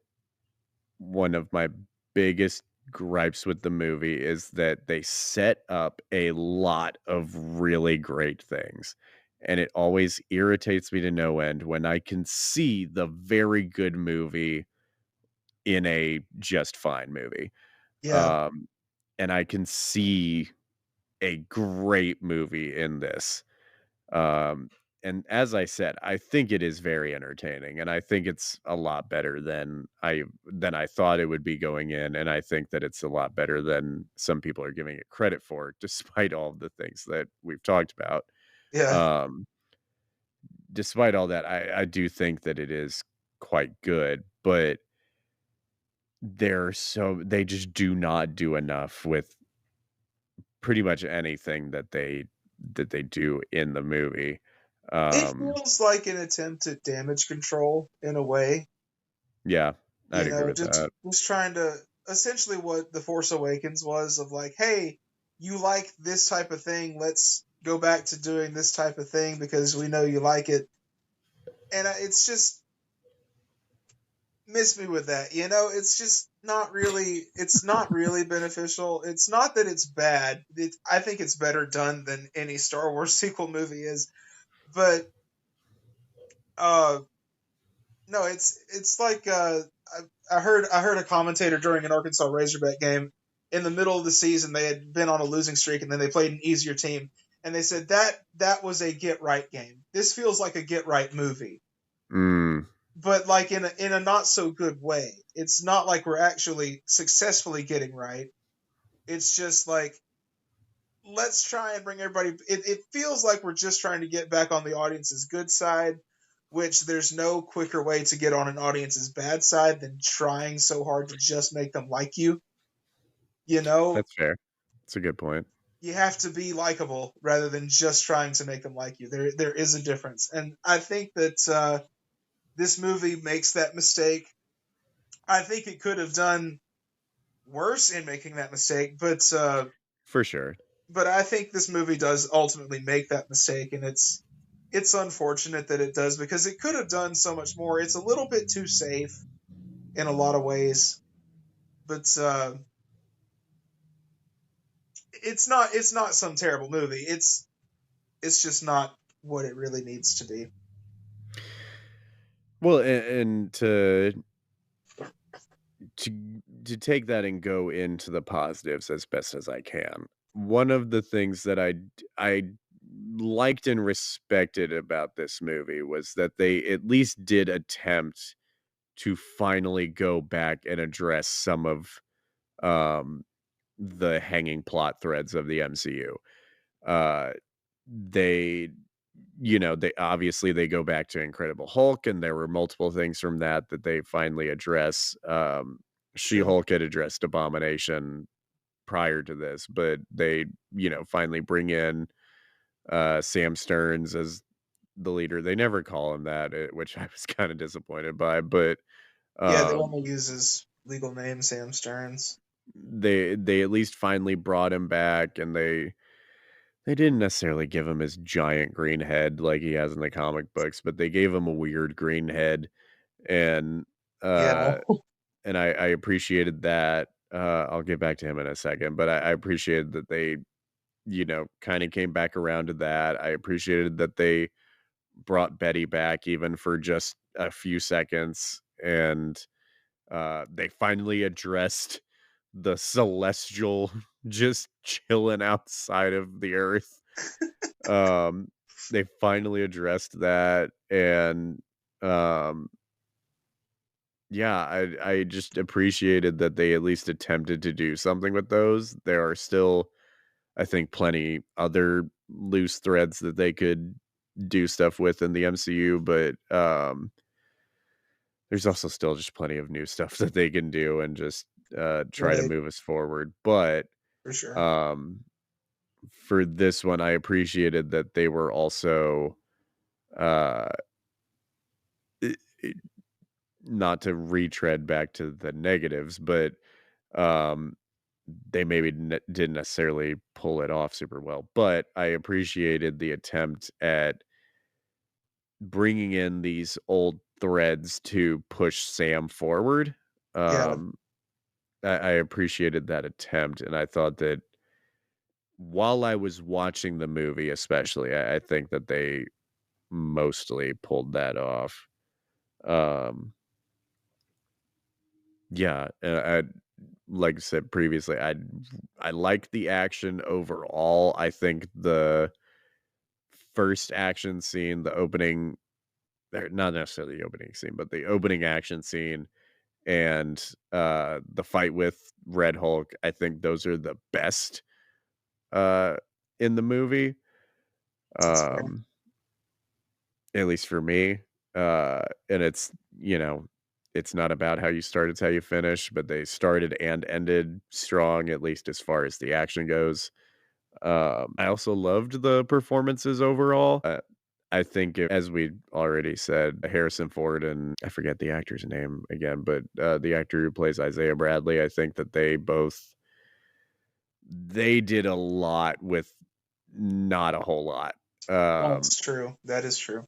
one of my biggest gripes with the movie is that they set up a lot of really great things. And it always irritates me to no end when I can see the very good movie in a just fine movie. Yeah. Um, and I can see a great movie in this. Um, and as I said, I think it is very entertaining, and I think it's a lot better than I thought it would be going in, and I think that it's a lot better than some people are giving it credit for, despite all of the things that we've talked about. Yeah. Um, Despite all that, I do think that it is quite good, but they just do not do enough with pretty much anything that they do in the movie. It Um, feels like an attempt at damage control in a way. yeah, I'd You agree know, with that. just trying to, essentially what The Force Awakens was, of like, hey, you like this type of thing, let's go back to doing this type of thing because we know you like it. And it's just, miss me with that. You know, it's not really beneficial. It's not that it's bad. I think it's better done than any Star Wars sequel movie is. But uh no, it's like, I heard a commentator during an Arkansas Razorback game in the middle of the season. They had been on a losing streak and then they played an easier team, and they said that was a get right game. This feels like a get right movie, Mm, but like in a not so good way. It's not like we're actually successfully getting right. It's just like, let's try and bring everybody. It feels like we're just trying to get back on the audience's good side, which there's no quicker way to get on an audience's bad side than trying so hard to just make them like you. You know, that's fair. That's a good point. you have to be likable rather than just trying to make them like you. There is a difference, and I think that this movie makes that mistake. I think it could have done worse in making that mistake, For sure. but I think this movie does ultimately make that mistake, and it's unfortunate that it does because it could have done so much more. It's a little bit too safe in a lot of ways. but it's not some terrible movie. It's just not what it really needs to be. Well, and to take that and go into the positives as best as I can. One of the things that I liked and respected about this movie was that they at least did attempt to finally go back and address some of um the hanging plot threads of the MCU. Uh they they obviously they go back to Incredible Hulk, and there were multiple things from that they finally address. True. She-Hulk had addressed Abomination prior to this, but they, finally bring in Sam Stearns as the leader. They never call him that, which I was kind of disappointed by, but Yeah, they um, only use his legal name, Sam Stearns. they at least finally brought him back, and they didn't necessarily give him his giant green head like he has in the comic books, but they gave him a weird green head, and Yeah, uh, I appreciated that. I'll get back to him in a second, but I appreciated that they, kind of came back around to that. I appreciated that they brought Betty back even for just a few seconds, and they finally addressed the celestial just chilling outside of the earth. um they finally addressed that, and um yeah, I just appreciated that they at least attempted to do something with those. There are still, I think, plenty other loose threads that they could do stuff with in the MCU, but there's also still just plenty of new stuff that they can do and just try to right, move us forward. But for sure. um for this one, I appreciated that they were also uh it, it- not to retread back to the negatives, but um they maybe didn't necessarily pull it off super well, but I appreciated the attempt at bringing in these old threads to push Sam forward. Yeah, um I appreciated that attempt, and I thought that while I was watching the movie, especially, I think that they mostly pulled that off. Um, yeah, and I like I said previously, I like the action overall. I think the first action scene, the opening, not necessarily the opening scene, but the opening action scene and the fight with Red Hulk, I think those are the best uh in the movie. that's fair. Um at least for me. And it's, it's not about how you start, it's how you finish, but they started and ended strong, at least as far as the action goes. I also loved the performances overall. I think, as we already said, Harrison Ford and I forget the actor's name again, but the actor who plays Isaiah Bradley, I think that they did a lot with not a whole lot. Um, That's true. That is true.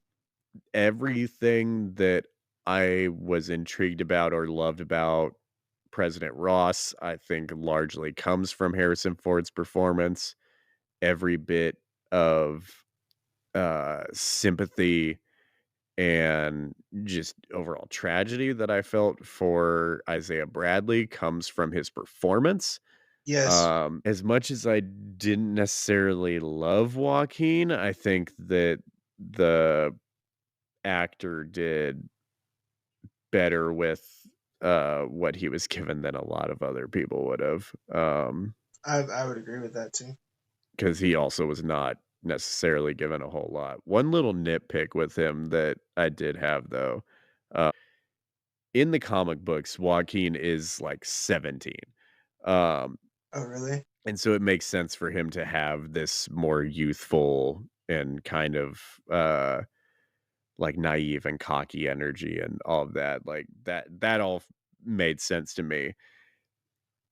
Everything that I was intrigued about or loved about President Ross, I think largely comes from Harrison Ford's performance. Every bit of sympathy and just overall tragedy that I felt for Isaiah Bradley comes from his performance. Yes, As much as I didn't necessarily love Joaquin, I think that the actor did better with what he was given than a lot of other people would have. I would agree with that too. Because he also was not necessarily given a whole lot. One little nitpick with him that I did have though, uh, in the comic books, Joaquin is like 17. Um, Oh, really? and so it makes sense for him to have this more youthful and kind of like naive and cocky energy and all of that. Like that all made sense to me.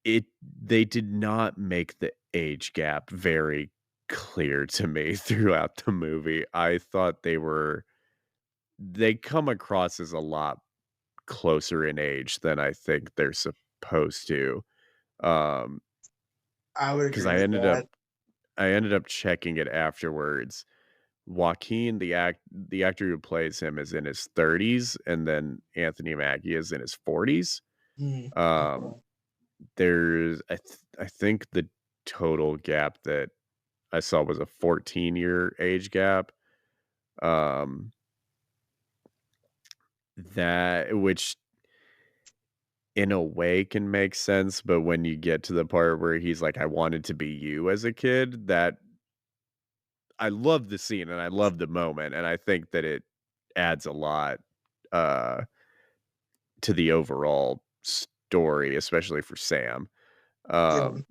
It They did not make the age gap very clear to me throughout the movie. I thought they come across as a lot closer in age than I think they're supposed supposed to. Um, I would because agree with that. I ended up checking it afterwards. Joaquin, the actor who plays him, is in his 30s, and then Anthony Mackie is in his 40s. Um, Okay. there's I think the total gap that I saw was a 14-year age gap. Um, that which in a way can make sense, but when you get to the part where he's like, I wanted to be you as a kid, that I love the scene and I love the moment, and I think that it adds a lot uh to the overall story, especially for Sam. Yeah. Um,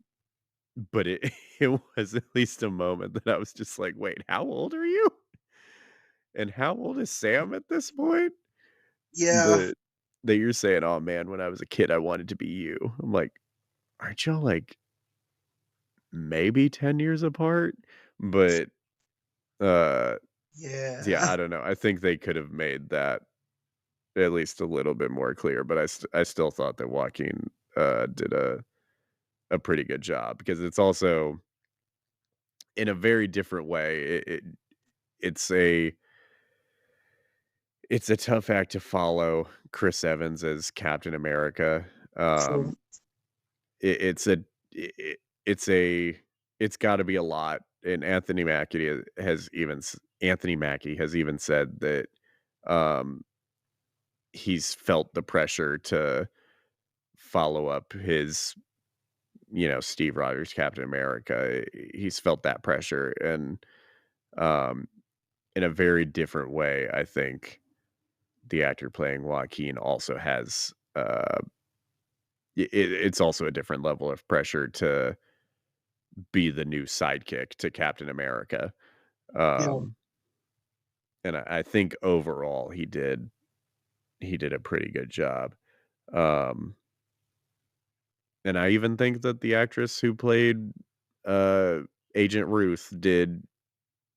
but it it was at least a moment that I was just like, wait, how old are you? And how old is Sam at this point? Yeah. The that you're saying, oh man, when I was a kid, I wanted to be you. I'm like, aren't y'all like maybe 10 years apart? But uh yeah, Yeah. I don't know. I think they could have made that at least a little bit more clear, but I still thought that Joaquin did a pretty good job, because it's also in a very different way. It's a it's a tough act to follow Chris Evans as Captain America. True. Um, it, it's a it, it's a it's got to be a lot. And Anthony Mackie has even said that um, he's felt the pressure to follow up his Steve Rogers Captain America. He's felt that pressure, and um, in a very different way, I think the actor playing Joaquin also has it's also a different level of pressure to be the new sidekick to Captain America. Yeah. Um, and I think overall he did a pretty good job. Um, and I even think that the actress who played uh, Agent Ruth did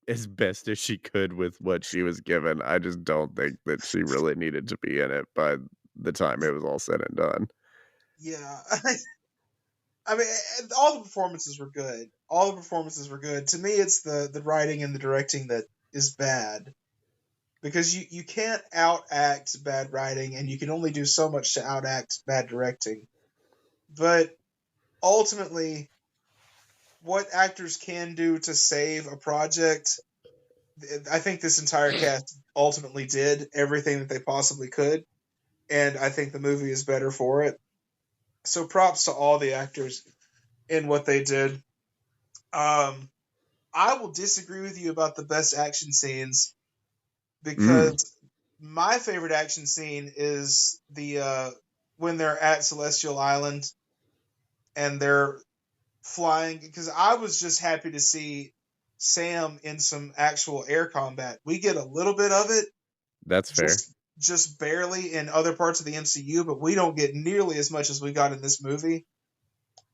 as best as she could with what she was given. I just don't think that she really needed to be in it by the time it was all said and done. Yeah. I mean, all the performances were good. All the performances were good. To me, it's the writing and the directing that is bad, because you can't outact bad writing, and you can only do so much to outact bad directing. But ultimately, what actors can do to save a project, I think this entire cast ultimately did everything that they possibly could, and I think the movie is better for it. So props to all the actors in what they did. Um, I will disagree with you about the best action scenes, Mm, because my favorite action scene is the when they're at Celestial Island and they're flying, because I was just happy to see Sam in some actual air combat. We get a little bit of it, that's fair. just barely in other parts of the MCU, but we don't get nearly as much as we got in this movie.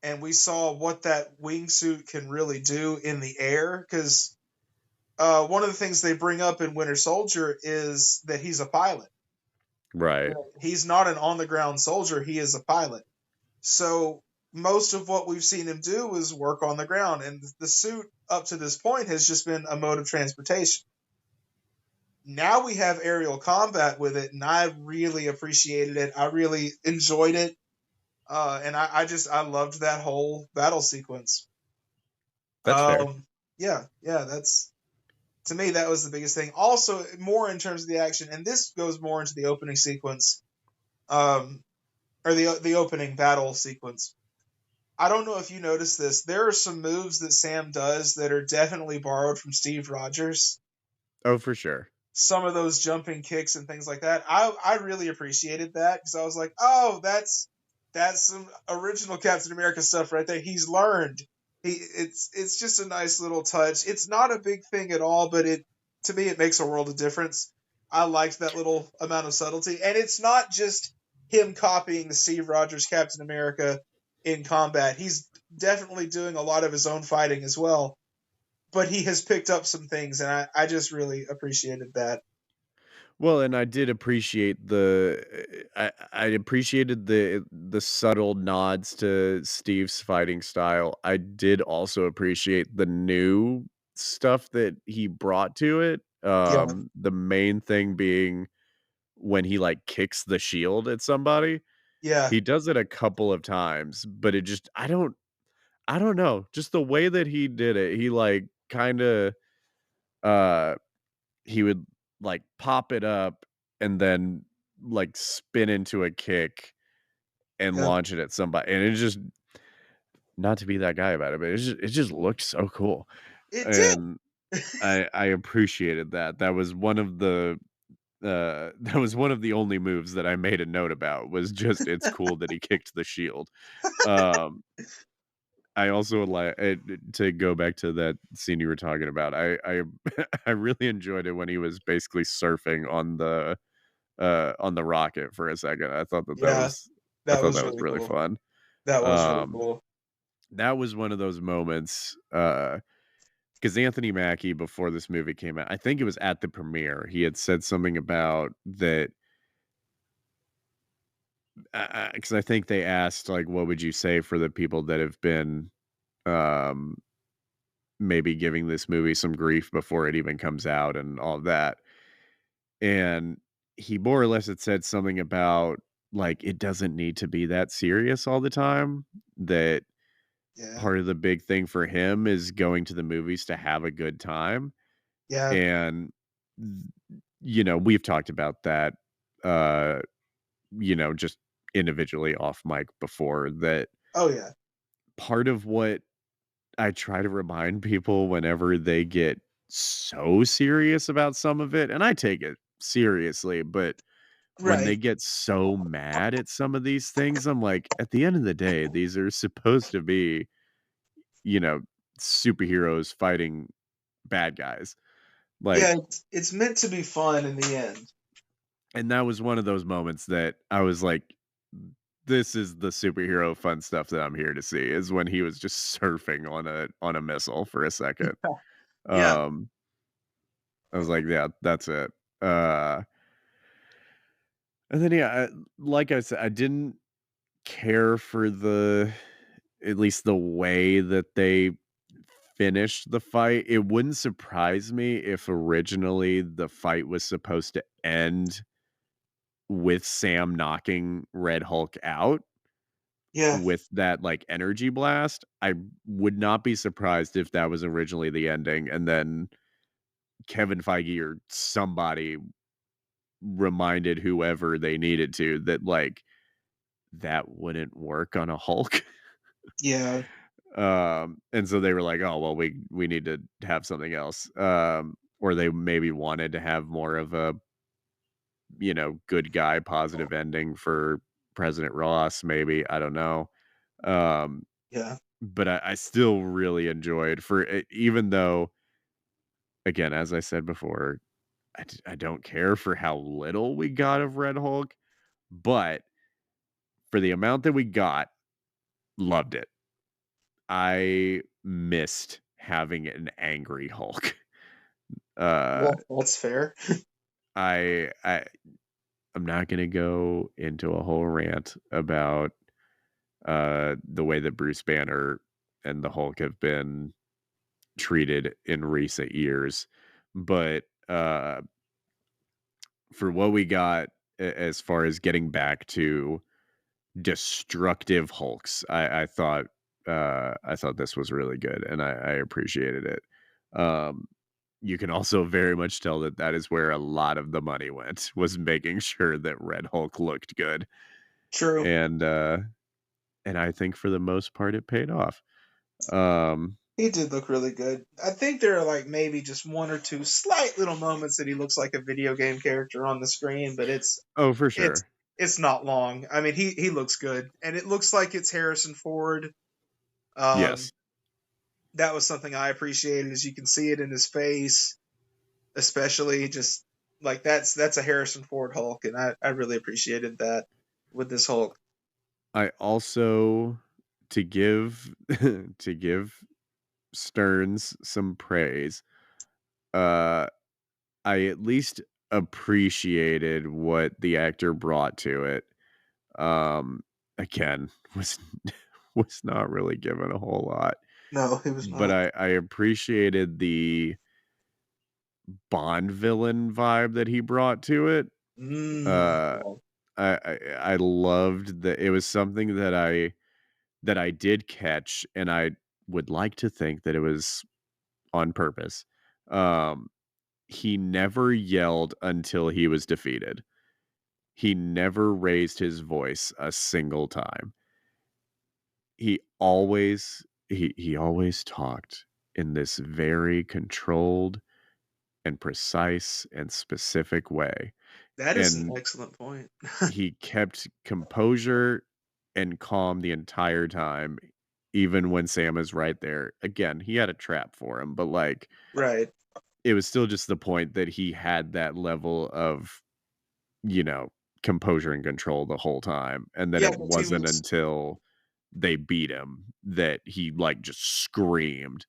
And we saw what that wingsuit can really do in the air, because one of the things they bring up in Winter Soldier is that he's a pilot. Right. He's not an on the ground soldier, he is a pilot. So most of what we've seen him do is work on the ground, and the suit up to this point has just been a mode of transportation. Now we have aerial combat with it, and I really appreciated it. I really enjoyed it. And I loved that whole battle sequence. That's fair. Yeah, that's, to me, that was the biggest thing. Also, more in terms of the action, and this goes more into the opening sequence, um, or the opening battle sequence. I don't know if you noticed this. There are some moves that Sam does that are definitely borrowed from Steve Rogers. Oh, for sure. Some of those jumping kicks and things like that. I really appreciated that, because I was like, oh, that's some original Captain America stuff right there. He's learned. It's just a nice little touch. It's not a big thing at all, but it, to me, it makes a world of difference. I liked that little amount of subtlety, and it's not just him copying the Steve Rogers Captain America in combat. He's definitely doing a lot of his own fighting as well, but he has picked up some things, and I just really appreciated that. Well, and I did appreciate I appreciated the subtle nods to Steve's fighting style. I did also appreciate the new stuff that he brought to it. Yeah, The main thing being when he like kicks the shield at somebody. yeah, He does it a couple of times, but it just I don't know, just the way that he did it. He like kind of uh he would like pop it up and then like spin into a kick and yeah. launch it at somebody. And it just not to be that guy about it, but it just looked so cool. It And did. I appreciated that. That was one of the that was one of the only moves that I made a note about was just it's cool that he kicked the shield. Um I also would like to go back to that scene you were talking about. I I really enjoyed it when he was basically surfing on the rocket for a second. Yeah, I that thought was that was really really cool. fun. That was really Um, cool. that was one of those moments, because Anthony Mackie, before this movie came out, I think it was at the premiere, he had said something about that, because I think they asked, like, "What would you say for the people that have been, um, maybe giving this movie some grief before it even comes out and all of that?" And he more or less had said something about, like, it doesn't need to be that serious all the time, that Yeah, part of the big thing for him is going to the movies to have a good time, yeah. and, th we've talked about that, uh, just individually off mic before, that Oh yeah, part of what I try to remind people whenever they get so serious about some of it, and I take it seriously, but when they right. get so mad at some of these things, I'm like, at the end of the day, these are supposed to be, you know, superheroes fighting bad guys. Like, Yeah, it's meant to be fun in the end. and that was one of those moments that I was like, this is the superhero fun stuff that I'm here to see, is when he was just surfing on a missile for a second. Yeah, Um, I was like, yeah, that's it. Uh, and then yeah, like I said, I didn't care for the at least the way that they finished the fight. It wouldn't surprise me if originally the fight was supposed to end with Sam knocking Red Hulk out yeah, with that like energy blast. I would not be surprised if that was originally the ending and then Kevin Feige or somebody reminded whoever they needed to that like that wouldn't work on a Hulk. yeah, And so they were like, "Oh, well, we need to have something else." Or they maybe wanted to have more of a, good guy positive ending for President Ross, maybe, I don't know. Um, yeah, but I still really enjoyed even though, again, as I said before, I don't care for how little we got of Red Hulk, but for the amount that we got, loved it. I missed having an angry Hulk. Uh, yeah. That's fair. I I'm not gonna go into a whole rant about the way that Bruce Banner and the Hulk have been treated in recent years, but for what we got as far as getting back to destructive Hulks, I thought this was really good, and I appreciated it. Um, you can also very much tell that that is where a lot of the money went, was making sure that Red Hulk looked good, True. and I think for the most part it paid off. Um, He did look really good. I think there are like maybe just one or two slight little moments that he looks like a video game character on the screen, but oh, for it's sure. it's not long. I mean, he looks good, and it looks like it's Harrison Ford. Um, Yes. that was something I appreciated, as you can see it in his face, especially just like that's a Harrison Ford Hulk, and I really appreciated that with this Hulk. I also to give to give Stearns some praise, uh, I at least appreciated what the actor brought to it. Again, was not really given a whole lot, No, it was but not. I appreciated the Bond villain vibe that he brought to it. Uh, Yeah. I loved that it was something that I did catch, and I would like to think that it was on purpose. Um, he never yelled until he was defeated. He never raised his voice a single time. He always talked in this very controlled and precise and specific way. That is an And excellent point. he kept composure and calm the entire time, even when Sam is right there. Again, he had a trap for him, but like Right. it was still just the point that he had that level of, you know, composure and control the whole time. And that Yeah, it because he wasn't was until they beat him that he like just screamed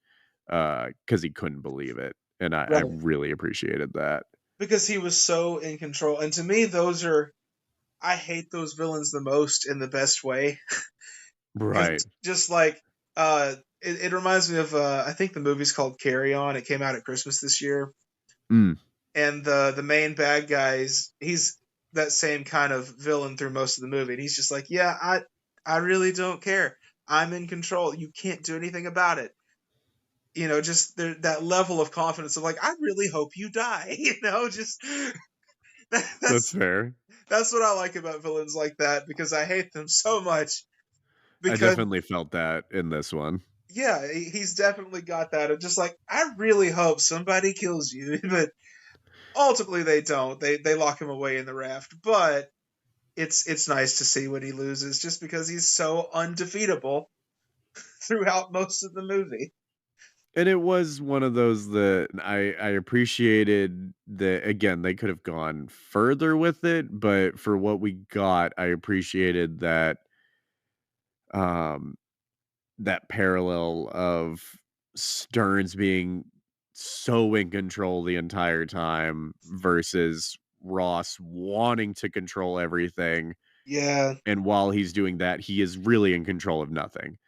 because he couldn't believe it. And I right. really appreciated that. Because he was so in control. And to me, those are I hate those villains the most in the best way. Because Right. just like it reminds me of I think the movie's called Carry On. It came out at Christmas this year. Mm, And the main bad guys, he's that same kind of villain through most of the movie. And he's just like, yeah, I really don't care. I'm in control. You can't do anything about it. Just that level of confidence of like, I really hope you die. Just that's that's fair. that's what I like about villains like that because I hate them so much. I Because definitely felt that in this one. yeah, he's definitely got that. Of just like, I really hope somebody kills you, but ultimately they don't. They lock him away in the raft. But it's nice to see when he loses, just because he's so undefeatable throughout most of the movie. And it was one of those that I appreciated that again, they could have gone further with it, but for what we got, I appreciated that um that parallel of Stearns being so in control the entire time versus Ross wanting to control everything. Yeah, And while he's doing that, he is really in control of nothing.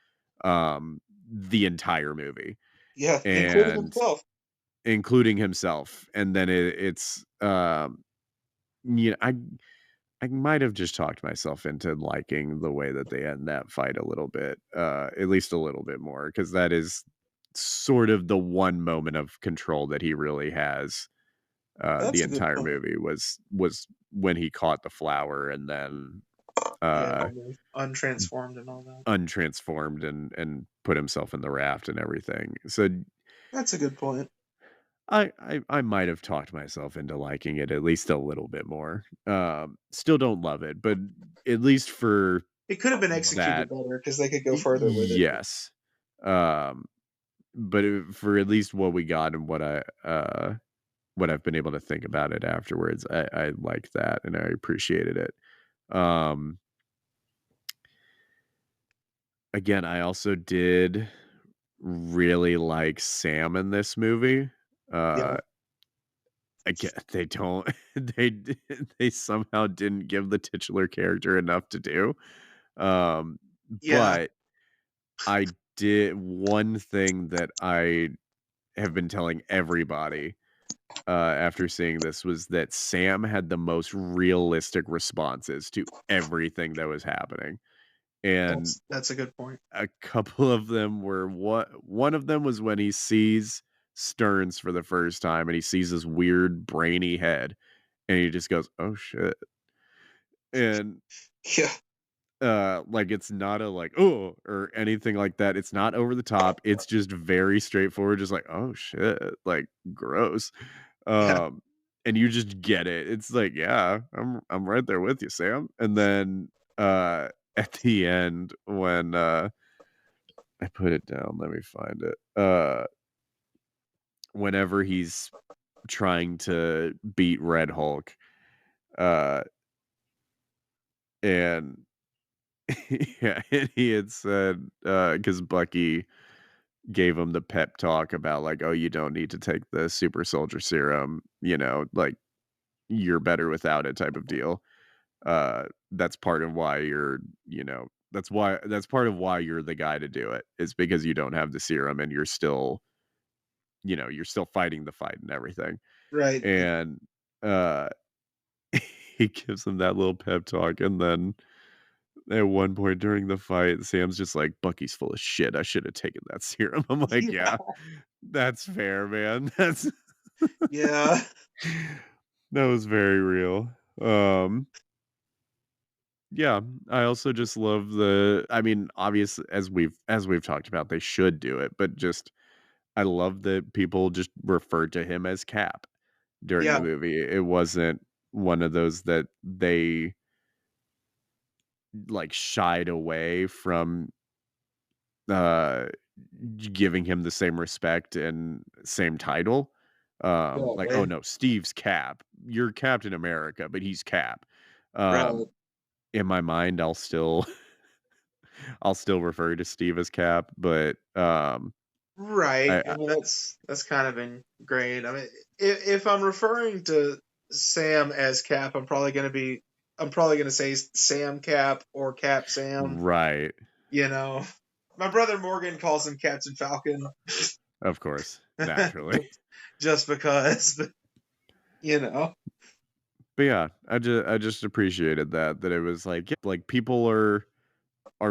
The entire movie. yeah, including And himself. including himself. And then it's you know, I might have just talked myself into liking the way that they end that fight a little bit, at least a little bit more, because that is sort of the one moment of control that he really has. The That's a good entire point. movie was when he caught the flower and then Yeah, uh when they're untransformed and all that. untransformed and put himself in the raft and everything. So That's a good point. I might have talked myself into liking it at least a little bit more. Still don't love it, but at least for It could have been executed that, better because they could go further with it. yes. Um, but for at least what we got and what I've been able to think about it afterwards, I like that and I appreciated it. Um, again, I also did really like Sam in this movie. Yeah, Uh, Again, they don't they they somehow didn't give the titular character enough to do. Um, yeah, but I did one thing that I have been telling everybody after seeing this was that Sam had the most realistic responses to everything that was happening. And that's a good point. a couple of them were one of them was when he sees Stearns for the first time and he sees this weird brainy head and he just goes, "Oh shit." And Yeah, like it's not a like oh or anything like that. It's not over the top. It's just very straightforward, just like, "Oh shit," like gross. yeah, Um and you just get it. It's like, yeah, I'm right there with you, Sam. And then at the end when I put it down, let me find it. Whenever he's trying to beat Red Hulk, uh and yeah, and he had said, because Bucky gave him the pep talk about like, oh, you don't need to take the super soldier serum, like you're better without it type of deal. That's part of why that's part of why you're the guy to do it, is because you don't have the serum and you're still, you're still fighting the fight and everything. Right. And uh he gives him that little pep talk, and then at one point during the fight, Sam's just like, Bucky's full of shit. I should have taken that serum. I'm like, Yeah. yeah, that's fair, man. That's Yeah. that was very real. Yeah, I also just love I mean, obvious as we've talked about, they should do it, but just I love that people just referred to him as Cap during the Yeah. movie. It wasn't one of those that they like shied away from uh giving him the same respect and same title. Yeah. Like, oh no, Steve's Cap. You're Captain America, but he's Cap. Right. In my mind, I'll still refer to Steve as Cap, but Right. I I mean, that's kind of ingrained. I mean, if I'm referring to Sam as Cap, I'm probably gonna say Sam Cap or Cap Sam. right, You know, my brother Morgan calls him Captain Falcon, of course, naturally. just because. But, you know, But yeah, I just appreciated that it was like, yeah, like people are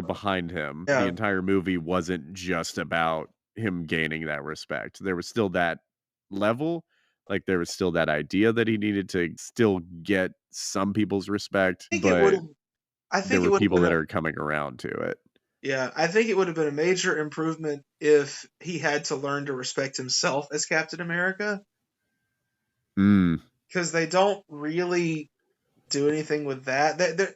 behind him. The yeah, entire movie wasn't just about him gaining that respect. There was still that level, like there was still that idea that he needed to still get some people's respect, I think it would but have. I there think it were would have people been that a. are coming around to it. Yeah, I think it would have been a major improvement if he had to learn to respect himself as Captain America, Mm, because they don't really do anything with that.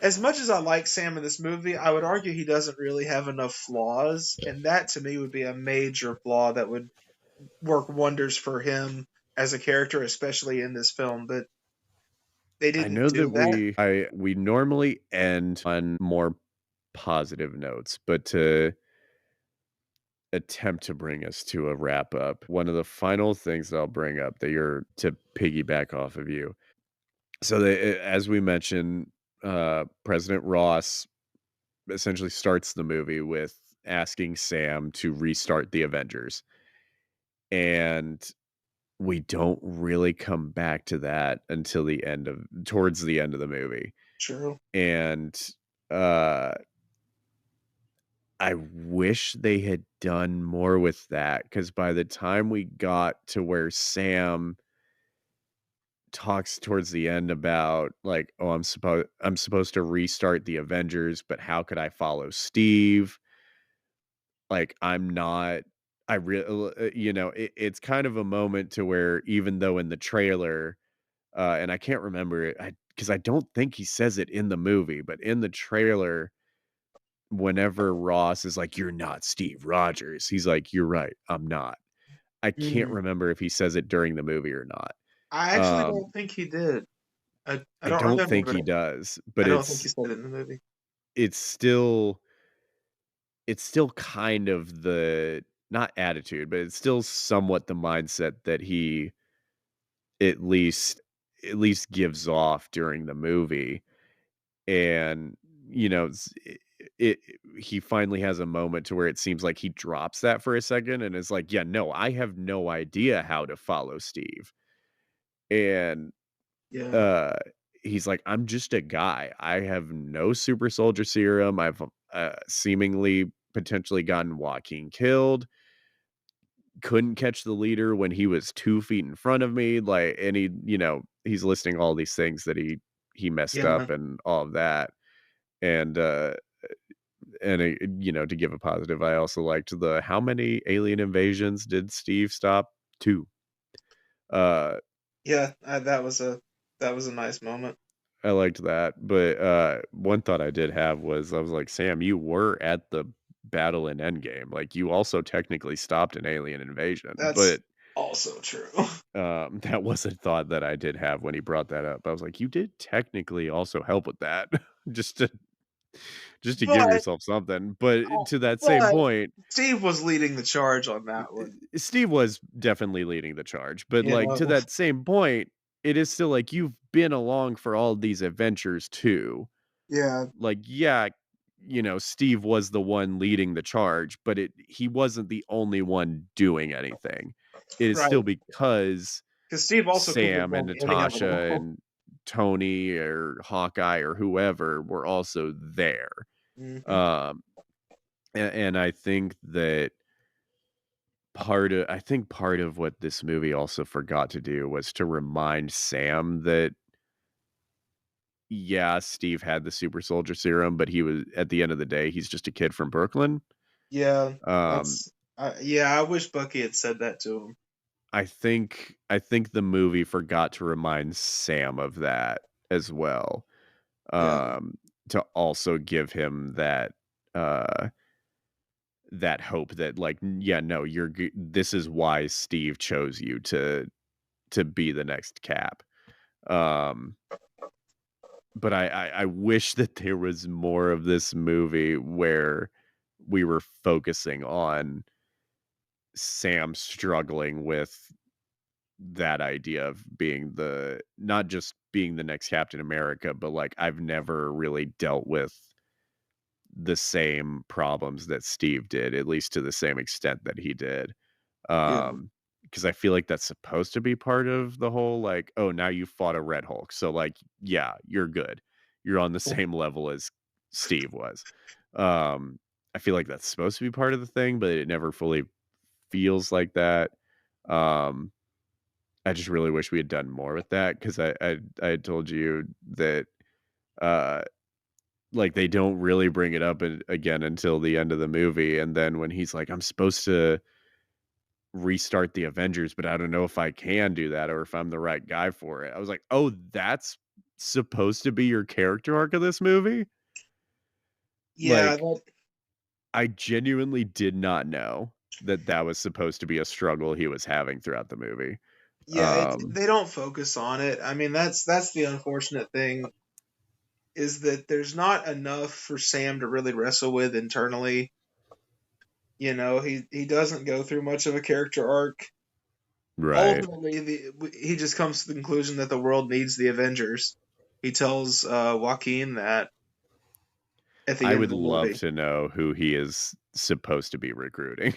As much as I like Sam in this movie, I would argue he doesn't really have enough flaws, and that to me would be a major flaw that would work wonders for him as a character, especially in this film. But they I didn't know that do that. we normally end on more positive notes, but to attempt to bring us to a wrap up, one of the final things that I'll bring up that you're to piggyback off of you. So as we mentioned, President Ross essentially starts the movie with asking Sam to restart the Avengers. And we don't really come back to that until towards the end of the movie. True. And uh I wish they had done more with that, because by the time we got to where Sam talks towards the end about like, oh, I'm supposed to restart the Avengers, but how could I follow Steve? Like, I'm not. I really, it's kind of a moment to where, even though in the trailer, and I can't remember it, because I don't think he says it in the movie, but in the trailer, whenever Ross is like, "You're not Steve Rogers," he's like, "You're right, I'm not." I can't Mm. remember if he says it during the movie or not. I actually Um, don't think he did. I I don't don't remember, think but he does, I but don't think he said it in the movie. it's still it's still kind of the, not attitude, but it's still somewhat the mindset that he at least at least gives off during the movie. And it he finally has a moment to where it seems like he drops that for a second and is like, yeah, no, I have no idea how to follow Steve. And Yeah. uh he's like, I'm just a guy. I have no super soldier serum. I've seemingly potentially gotten Joaquin killed, couldn't catch the leader when he was 2 feet in front of me, like, and he's listing all these things that he messed Yeah. up and all of that. And to give a positive, I also liked the, how many alien invasions did Steve stop? 2. uh Yeah. That was a nice moment. I liked that. But one thought I did have was, I was like, Sam, you were at the battle in Endgame. Like, you also technically stopped an alien invasion. That's But also true. that was a thought that I did have when he brought that up. I was like, you did technically also help with that, just to give But yourself something. But to that same but point, Steve was leading the charge on that one. Steve was definitely leading the charge. But You like, to know. that same point, it is still like you've been along for all these adventures too. Yeah. Like, yeah, Steve was the one leading the charge, but he wasn't the only one doing anything. It is Right. still because Because Steve also came Sam and along ending of it Natasha all. and Tony or Hawkeye or whoever were also there. Mhm. Um, and I think that part of what this movie also forgot to do was to remind Sam that yeah, Steve had the super soldier serum, but he was at the end of the day, he's just a kid from Brooklyn. Yeah, Um, that's yeah. I wish Bucky had said that to him. I think the movie forgot to remind Sam of that as well. Yeah, To also give him uh that hope that like yeah, no, this is why Steve chose you to be the next Cap. Um but I wish that there was more of this movie where we were focusing on Sam struggling with that idea of being not just being the next Captain America, but like I've never really dealt with the same problems that Steve did, at least to the same extent that he did. yeah, Because I feel like that's supposed to be part of the whole like, oh, now you fought a Red Hulk. So like, yeah, you're good. You're on the same level as Steve was. Um, I feel like that's supposed to be part of the thing, but it never fully feels like that. Um, I just really wish we had done more with that because I had told you that uh like they don't really bring it up again until the end of the movie, and then when he's like, I'm supposed to restart the Avengers, but I don't know if I can do that or if I'm the right guy for it. I was like, oh, that's supposed to be your character arc of this movie? yeah. Like, I genuinely did not know that that was supposed to be a struggle he was having throughout the movie. Yeah, Um, they don't focus on it. I mean, that's the unfortunate thing is that there's not enough for Sam to really wrestle with internally. You know, he doesn't go through much of a character arc. right. Ultimately, he just comes to the conclusion that the world needs the Avengers. He tells Joaquin that at the I end of would the love movie. to know who he is supposed to be recruiting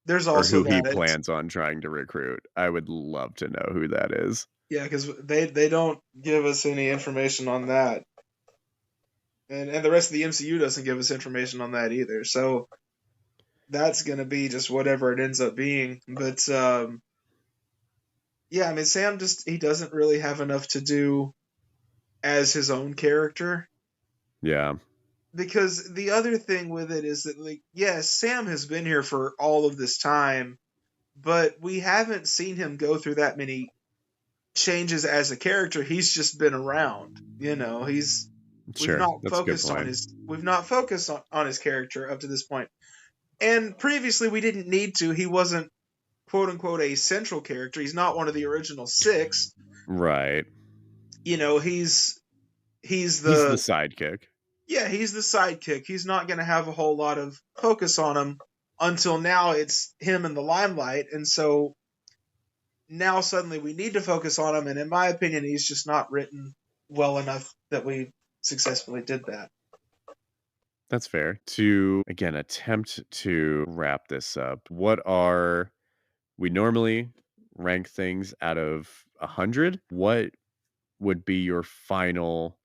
There's or also who he that. It's plans on trying to recruit. I would love to know who that is. yeah, because they don't give us any information on that, and the rest of the MCU doesn't give us information on that either. So that's gonna be just whatever it ends up being. But yeah, I mean, Sam just he doesn't really have enough to do as his own character. Yeah. Because the other thing with it is that, like, yes, Sam has been here for all of this time, but we haven't seen him go through that many changes as a character. He's just been around. You know, Sure. That's a good point. we've not focused on his character up to this point. And previously we didn't need to. He wasn't quote unquote a central character. He's not one of the original six. Right. You know, he's He's the the sidekick. yeah, he's the sidekick. He's not going to have a whole lot of focus on him until now it's him in the limelight. And so now suddenly we need to focus on him. And in my opinion, he's just not written well enough that we successfully did that. That's fair. To again attempt to wrap this up, we normally rank things out of 100. What would be your final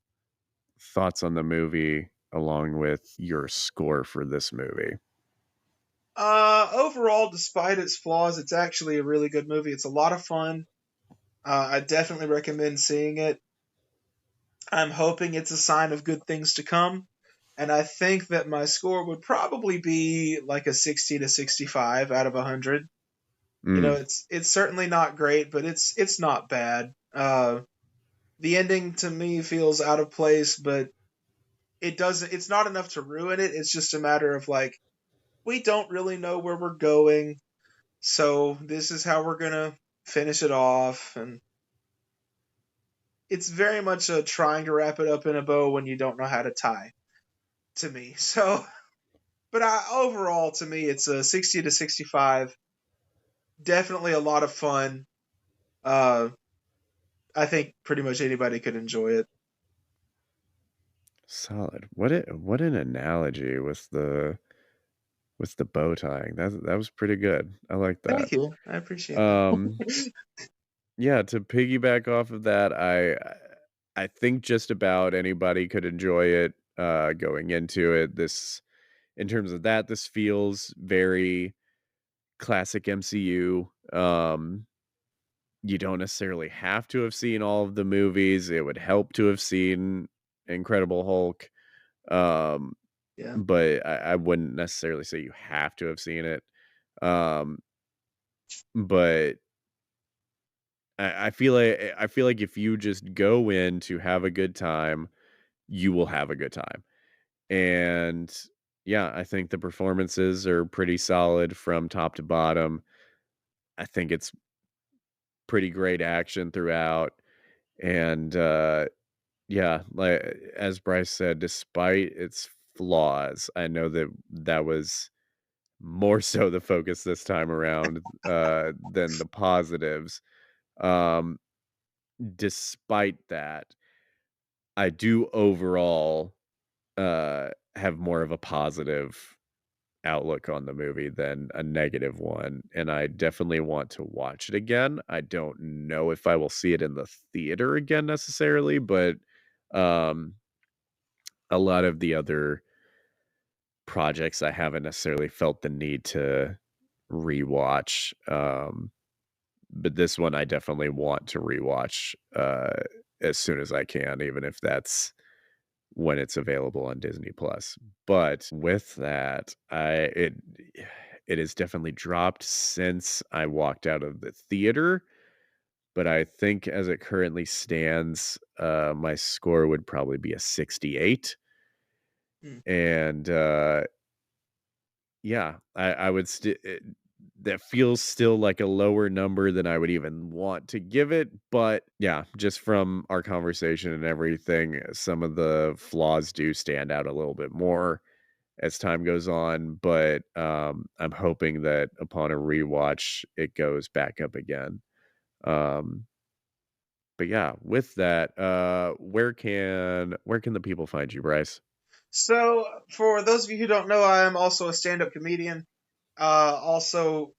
thoughts on the movie along with your score for this movie? Overall, despite its flaws, it's actually a really good movie. It's a lot of fun. I definitely recommend seeing it. I'm hoping it's a sign of good things to come. And I think that my score would probably be like a 60 to 65 out of 100. You know, Mm, it's certainly not great, but it's not bad. The ending to me feels out of place, but it's not enough to ruin it. It's just a matter of like we don't really know where we're going, so this is how we're going to finish it off, and it's very much a trying to wrap it up in a bow when you don't know how to tie to me. So, but overall to me it's a 60 to 65. Definitely a lot of fun. Uh I think pretty much anybody could enjoy it. Solid. What an analogy with the bow tying. That was pretty good. I like that. Thank you. I appreciate Um, that. yeah, to piggyback off of that, I think just about anybody could enjoy it going into it. This in terms of that, this feels very classic MCU. You don't necessarily have to have seen all of the movies. It would help to have seen Incredible Hulk. Um, Yeah. but I wouldn't necessarily say you have to have seen it. Um, but I feel like if you just go in to have a good time, you will have a good time. And yeah, I think the performances are pretty solid from top to bottom. I think it's pretty great action throughout. And yeah, like as Bryce said, despite its flaws, I know that that was more so the focus this time around than the positives. Um, Despite that, I do overall have more of a positive outlook on the movie than a negative one, and I definitely want to watch it again. I don't know if I will see it in the theater again necessarily, but um a lot of the other projects I haven't necessarily felt the need to rewatch. But this one I definitely want to rewatch as soon as I can, even if that's when it's available on Disney Plus. But with that, it has definitely dropped since I walked out of the theater. But I think as it currently stands, my score would probably be a 68. Mm. And yeah, I would still that feels still like a lower number than I would even want to give it, but yeah, just from our conversation and everything, some of the flaws do stand out a little bit more as time goes on, but I'm hoping that upon a rewatch it goes back up again. Um, but yeah, with that, where can the people find you, Bryce? So, for those of you who don't know, I am also a stand-up comedian. Also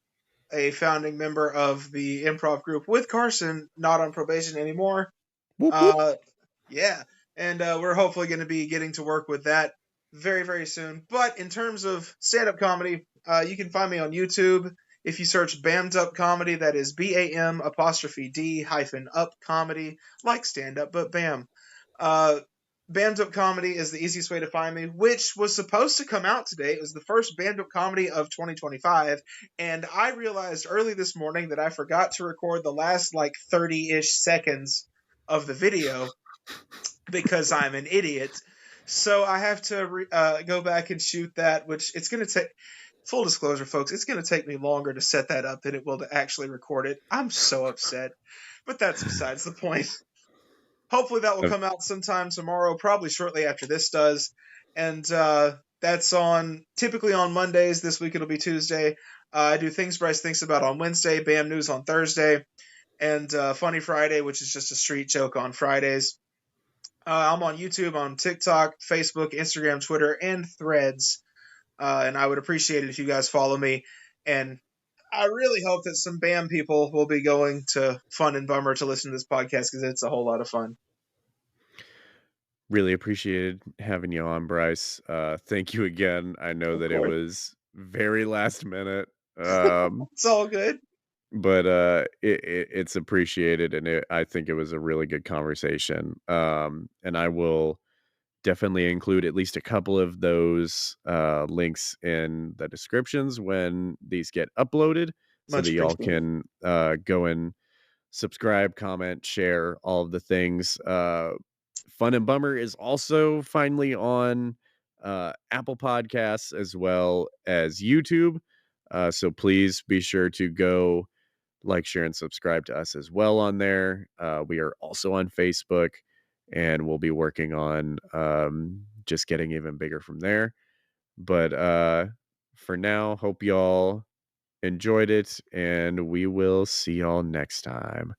a founding member of the improv group with Carson, not on probation anymore. Whoop whoop. Uh, yeah, and we're hopefully going to be getting to work with that very, very soon. But in terms of stand-up comedy, you can find me on YouTube. If you search Bammed Up Comedy, that is BAM''D-up comedy, like stand-up, but Bam. Bammed Up Comedy is the easiest way to find me, which was supposed to come out today. It was the first Bammed Up Comedy of 2025, and I realized early this morning that I forgot to record the last like 30-ish seconds of the video because I'm an idiot. So I have to go back and shoot that, which it's going to take. Full disclosure, folks, it's going to take me longer to set that up than it will to actually record it. I'm so upset, but that's besides the point. Hopefully that will come out sometime tomorrow, probably shortly after this does. And that's typically on Mondays. This week it'll be Tuesday. I do Things Bryce Thinks About on Wednesday, Bam News on Thursday, and Funny Friday, which is just a street joke on Fridays. I'm on YouTube, on TikTok, Facebook, Instagram, Twitter, and Threads. And I would appreciate it if you guys follow me. And I really hope that some BAM people will be going to Fun and Bummer to listen to this podcast because it's a whole lot of fun. Really appreciated having you on, Bryce. Thank you again. I know Of that it course. was very last minute, It's all good. but it's appreciated, and I think it was a really good conversation. And I will definitely include at least a couple of those links in the descriptions when these get uploaded, so Much that y'all appreciated. can go and subscribe, comment, share, all of the things. Fun and Bummer is also finally on Apple Podcasts as well as YouTube. So please be sure to go like, share, and subscribe to us as well on there. We are also on Facebook, and we'll be working on just getting even bigger from there. But for now, hope y'all enjoyed it, and we will see y'all next time.